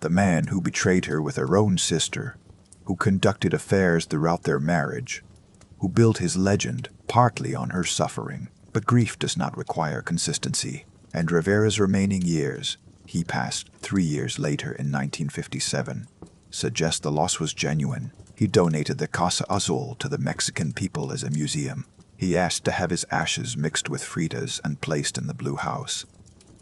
The man who betrayed her with her own sister, who conducted affairs throughout their marriage, who built his legend partly on her suffering. But grief does not require consistency, and Rivera's remaining years, he passed 3 years later in 1957, suggest the loss was genuine. He donated the Casa Azul to the Mexican people as a museum. He asked to have his ashes mixed with Frida's and placed in the Blue House.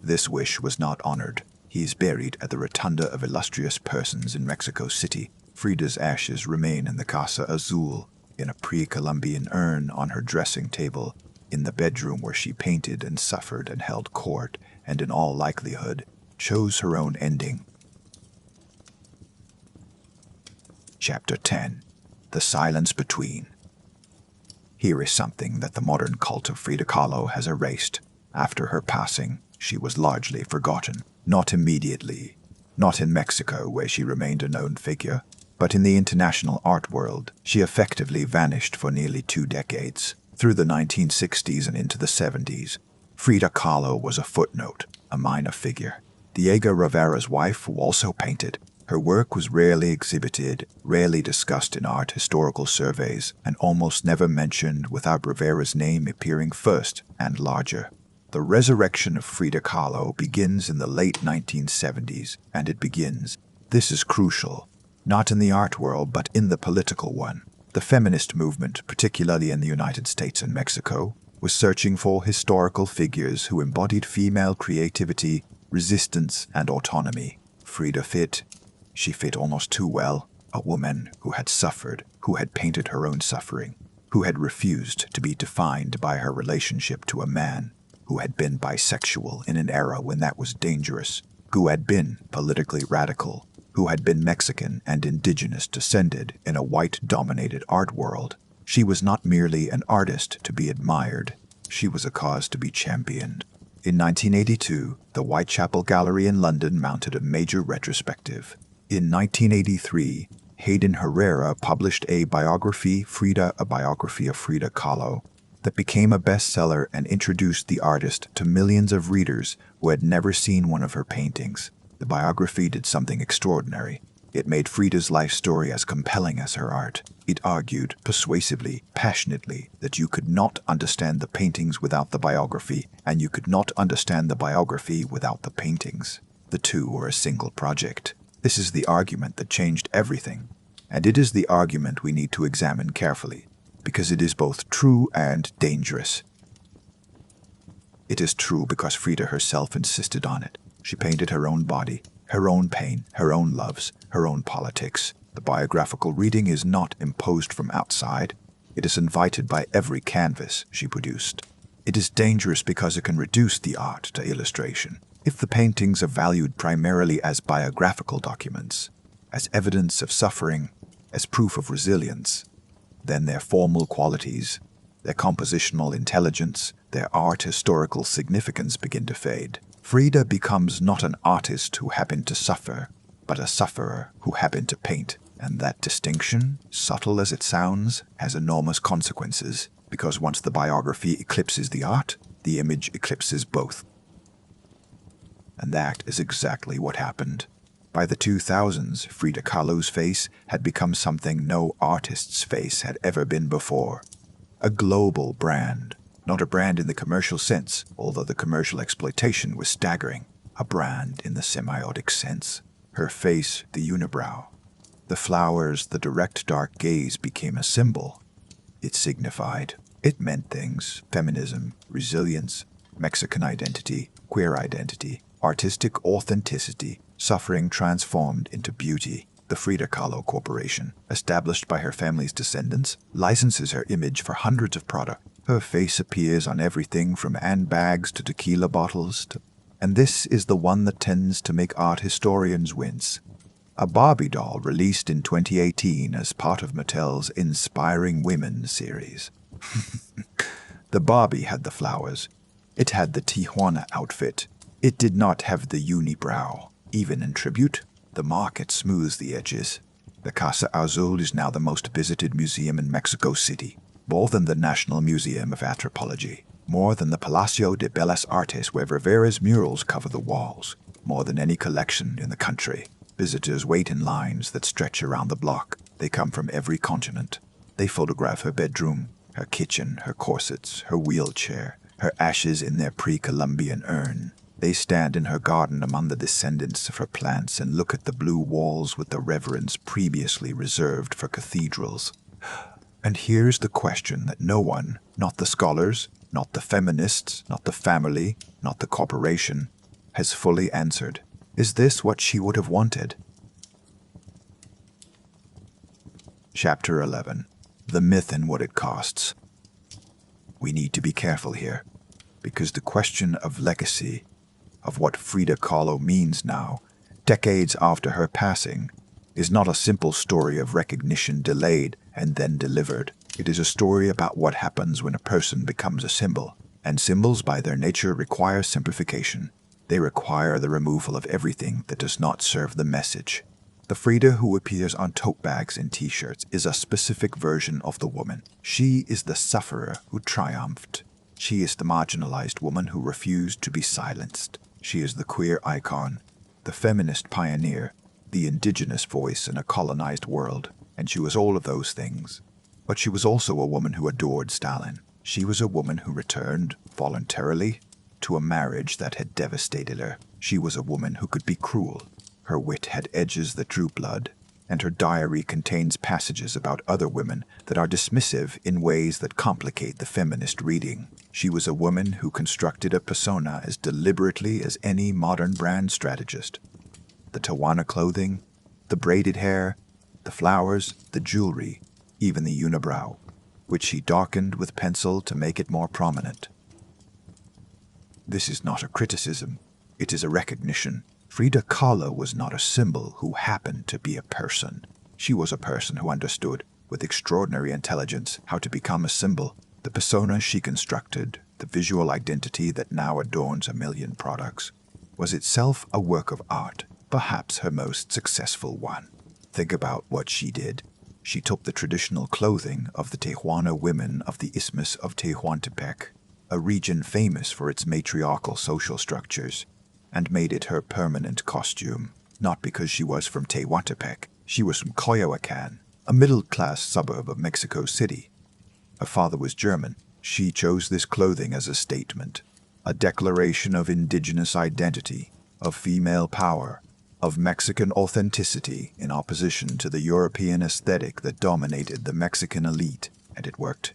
This wish was not honored. He is buried at the Rotunda of Illustrious Persons in Mexico City. Frida's ashes remain in the Casa Azul, in a pre-Columbian urn on her dressing table, in the bedroom where she painted and suffered and held court, and in all likelihood chose her own ending. Chapter 10. The Silence Between. Here is something that the modern cult of Frida Kahlo has erased. After her passing, she was largely forgotten. Not immediately, not in Mexico where she remained a known figure, but in the international art world, she effectively vanished for nearly 2 decades. Through the 1960s and into the 70s, Frida Kahlo was a footnote, a minor figure. Diego Rivera's wife, who also painted, her work was rarely exhibited, rarely discussed in art historical surveys, and almost never mentioned without Rivera's name appearing first and larger. The resurrection of Frida Kahlo begins in the late 1970s, and it begins, this is crucial, not in the art world but in the political one. The feminist movement, particularly in the United States and Mexico, was searching for historical figures who embodied female creativity, resistance, and autonomy. Frida fit. She fit almost too well. A woman who had suffered, who had painted her own suffering, who had refused to be defined by her relationship to a man, who had been bisexual in an era when that was dangerous, who had been politically radical, who had been Mexican and indigenous descended in a white-dominated art world. She was not merely an artist to be admired, she was a cause to be championed. In 1982, the Whitechapel Gallery in London mounted a major retrospective. In 1983, Hayden Herrera published a biography, Frida, a biography of Frida Kahlo, that became a bestseller and introduced the artist to millions of readers who had never seen one of her paintings. The biography did something extraordinary. It made Frida's life story as compelling as her art. It argued, persuasively, passionately, that you could not understand the paintings without the biography, and you could not understand the biography without the paintings. The two were a single project. This is the argument that changed everything, and it is the argument we need to examine carefully, because it is both true and dangerous. It is true because Frida herself insisted on it. She painted her own body, her own pain, her own loves, her own politics. The biographical reading is not imposed from outside. It is invited by every canvas she produced. It is dangerous because it can reduce the art to illustration. If the paintings are valued primarily as biographical documents, as evidence of suffering, as proof of resilience, then their formal qualities, their compositional intelligence, their art historical significance begin to fade. Frida becomes not an artist who happened to suffer, but a sufferer who happened to paint. And that distinction, subtle as it sounds, has enormous consequences, because once the biography eclipses the art, the image eclipses both. And that is exactly what happened. By the 2000s, Frida Kahlo's face had become something no artist's face had ever been before. A global brand. Not a brand in the commercial sense, although the commercial exploitation was staggering. A brand in the semiotic sense. Her face, the unibrow. The flowers, the direct dark gaze became a symbol. It signified. It meant things. Feminism, resilience, Mexican identity, queer identity, artistic authenticity, suffering transformed into beauty. The Frida Kahlo Corporation, established by her family's descendants, licenses her image for hundreds of products. Her face appears on everything from handbags to tequila bottles, and this is the one that tends to make art historians wince. A Barbie doll released in 2018 as part of Mattel's Inspiring Women series. The Barbie had the flowers. It had the Tijuana outfit. It did not have the unibrow. Even in tribute, the market smooths the edges. The Casa Azul is now the most visited museum in Mexico City, more than the National Museum of Anthropology, more than the Palacio de Bellas Artes where Rivera's murals cover the walls, more than any collection in the country. Visitors wait in lines that stretch around the block. They come from every continent. They photograph her bedroom, her kitchen, her corsets, her wheelchair, her ashes in their pre-Columbian urn. They stand in her garden among the descendants of her plants and look at the blue walls with the reverence previously reserved for cathedrals. And here's the question that no one, not the scholars, not the feminists, not the family, not the corporation, has fully answered. Is this what she would have wanted? Chapter 11. The Myth and What It Costs. We need to be careful here, because the question of legacy, of what Frida Kahlo means now, decades after her passing, is not a simple story of recognition delayed and then delivered. It is a story about what happens when a person becomes a symbol, and symbols by their nature require simplification. They require the removal of everything that does not serve the message. The Frida who appears on tote bags and t-shirts is a specific version of the woman. She is the sufferer who triumphed. She is the marginalized woman who refused to be silenced. She is the queer icon, the feminist pioneer, the indigenous voice in a colonized world, and she was all of those things. But she was also a woman who adored Stalin. She was a woman who returned, voluntarily, to a marriage that had devastated her. She was a woman who could be cruel. Her wit had edges that drew blood, and her diary contains passages about other women that are dismissive in ways that complicate the feminist reading. She was a woman who constructed a persona as deliberately as any modern brand strategist. The Tijuana clothing, the braided hair, the flowers, the jewelry, even the unibrow, which she darkened with pencil to make it more prominent. This is not a criticism, it is a recognition. Frida Kahlo was not a symbol who happened to be a person. She was a person who understood, with extraordinary intelligence, how to become a symbol. The persona she constructed, the visual identity that now adorns a million products, was itself a work of art, perhaps her most successful one. Think about what she did. She took the traditional clothing of the Tijuana women of the Isthmus of Tehuantepec, a region famous for its matriarchal social structures, and made it her permanent costume. Not because she was from Tehuantepec, she was from Coyoacán, a middle-class suburb of Mexico City. Her father was German. She chose this clothing as a statement, a declaration of indigenous identity, of female power, of Mexican authenticity in opposition to the European aesthetic that dominated the Mexican elite, and it worked.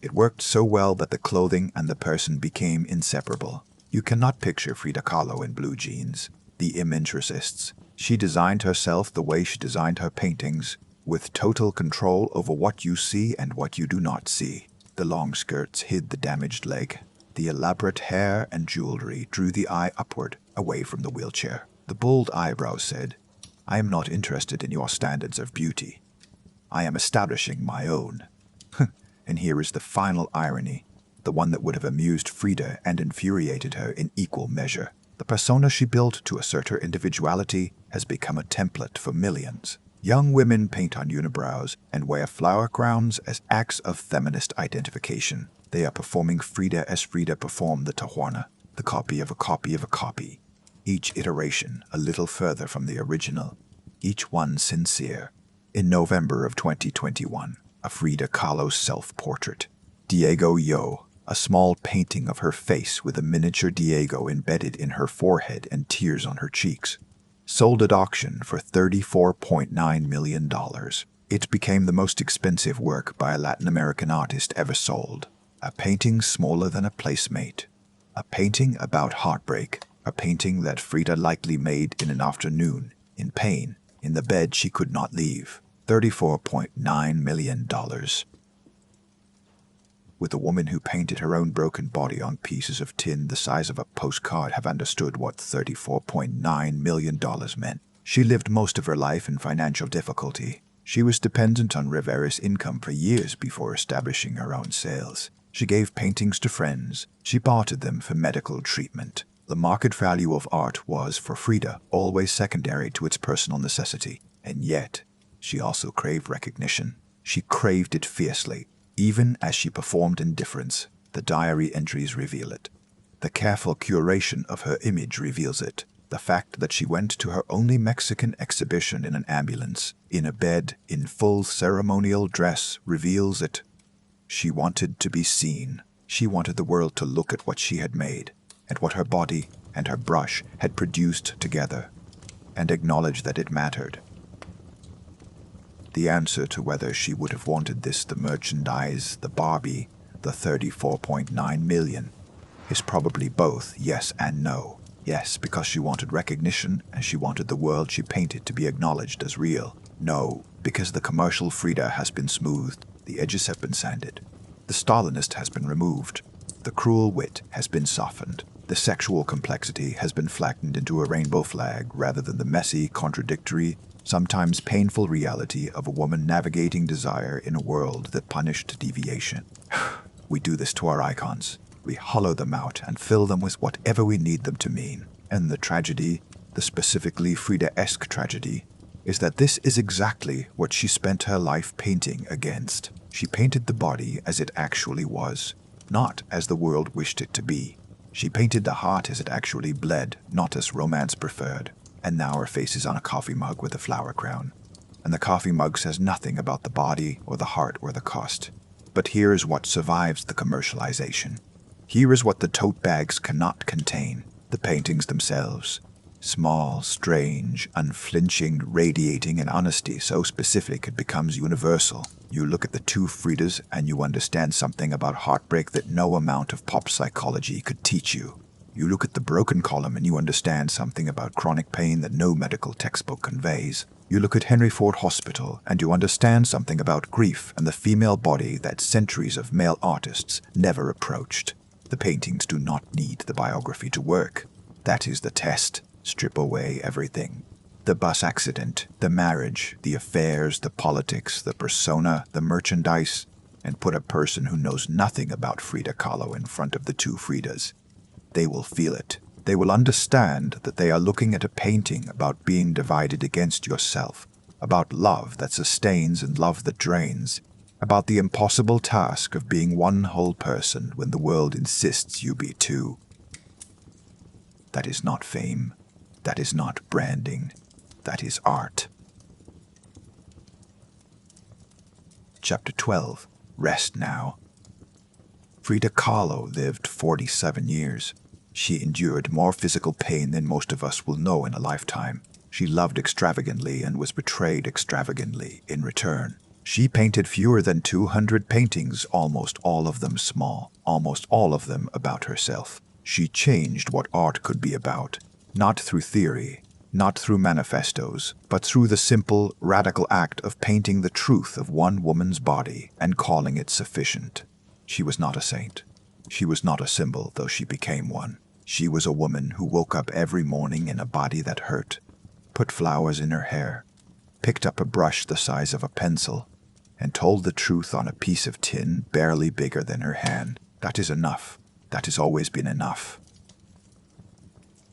It worked so well that the clothing and the person became inseparable. You cannot picture Frida Kahlo in blue jeans. The image resists. She designed herself the way she designed her paintings, with total control over what you see and what you do not see. The long skirts hid the damaged leg. The elaborate hair and jewelry drew the eye upward, away from the wheelchair. The bold eyebrows said, "I am not interested in your standards of beauty. I am establishing my own." And here is the final irony, the one that would have amused Frida and infuriated her in equal measure. The persona she built to assert her individuality has become a template for millions. Young women paint on unibrows and wear flower crowns as acts of feminist identification. They are performing Frida as Frida performed the Tijuana, the copy of a copy of a copy. Each iteration a little further from the original, each one sincere. In November of 2021, a Frida Kahlo self-portrait. Diego Yo, a small painting of her face with a miniature Diego embedded in her forehead and tears on her cheeks, sold at auction for $34.9 million. It became the most expensive work by a Latin American artist ever sold. A painting smaller than a placemate. A painting about heartbreak. A painting that Frida likely made in an afternoon, in pain, in the bed she could not leave. $34.9 million. Would the woman who painted her own broken body on pieces of tin the size of a postcard have understood what $34.9 million meant? She lived most of her life in financial difficulty. She was dependent on Rivera's income for years before establishing her own sales. She gave paintings to friends. She bartered them for medical treatment. The market value of art was, for Frida, always secondary to its personal necessity. And yet, she also craved recognition. She craved it fiercely. Even as she performed indifference, the diary entries reveal it. The careful curation of her image reveals it. The fact that she went to her only Mexican exhibition in an ambulance, in a bed, in full ceremonial dress, reveals it. She wanted to be seen. She wanted the world to look at what she had made, at what her body and her brush had produced together, and acknowledge that it mattered. The answer to whether she would have wanted this, the merchandise, the Barbie, the 34.9 million, is probably both yes and no. Yes, because she wanted recognition and she wanted the world she painted to be acknowledged as real. No, because the commercial Frida has been smoothed, the edges have been sanded, the Stalinist has been removed, the cruel wit has been softened, the sexual complexity has been flattened into a rainbow flag rather than the messy, contradictory, sometimes painful reality of a woman navigating desire in a world that punished deviation. We do this to our icons. We hollow them out and fill them with whatever we need them to mean. And the tragedy, the specifically Frida-esque tragedy, is that this is exactly what she spent her life painting against. She painted the body as it actually was, not as the world wished it to be. She painted the heart as it actually bled, not as romance preferred. And now her face is on a coffee mug with a flower crown. And the coffee mug says nothing about the body or the heart or the cost. But here is what survives the commercialization. Here is what the tote bags cannot contain, the paintings themselves. Small, strange, unflinching, radiating in honesty so specific it becomes universal. You look at the two Fridas and you understand something about heartbreak that no amount of pop psychology could teach you. You look at the broken column and you understand something about chronic pain that no medical textbook conveys. You look at Henry Ford Hospital and you understand something about grief and the female body that centuries of male artists never approached. The paintings do not need the biography to work. That is the test. Strip away everything. The bus accident, the marriage, the affairs, the politics, the persona, the merchandise, and put a person who knows nothing about Frida Kahlo in front of the two Fridas. They will feel it. They will understand that they are looking at a painting about being divided against yourself, about love that sustains and love that drains, about the impossible task of being one whole person when the world insists you be two. That is not fame. That is not branding. That is art. Chapter 12. Rest now. Frida Kahlo lived 47 years. She endured more physical pain than most of us will know in a lifetime. She loved extravagantly and was betrayed extravagantly in return. She painted fewer than 200 paintings, almost all of them small, almost all of them about herself. She changed what art could be about, not through theory, not through manifestos, but through the simple, radical act of painting the truth of one woman's body and calling it sufficient. She was not a saint. She was not a symbol, though she became one. She was a woman who woke up every morning in a body that hurt, put flowers in her hair, picked up a brush the size of a pencil, and told the truth on a piece of tin barely bigger than her hand. That is enough. That has always been enough.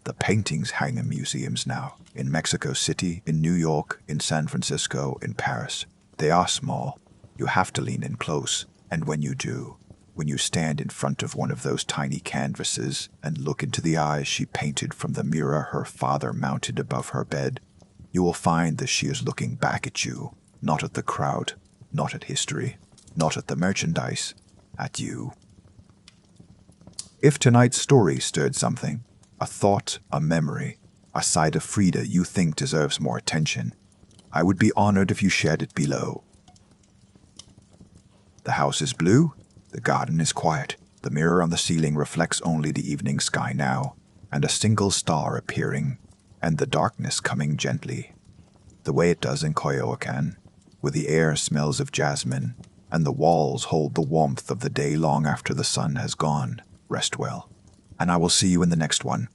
The paintings hang in museums now, in Mexico City, in New York, in San Francisco, in Paris. They are small. You have to lean in close, and when you do, when you stand in front of one of those tiny canvases and look into the eyes she painted from the mirror her father mounted above her bed, you will find that she is looking back at you, not at the crowd, not at history, not at the merchandise, at you. If tonight's story stirred something, a thought, a memory, a side of Frida you think deserves more attention, I would be honored if you shared it below. The house is blue, the garden is quiet, the mirror on the ceiling reflects only the evening sky now, and a single star appearing, and the darkness coming gently, the way it does in Coyoacán, where the air smells of jasmine, and the walls hold the warmth of the day long after the sun has gone. Rest well, and I will see you in the next one.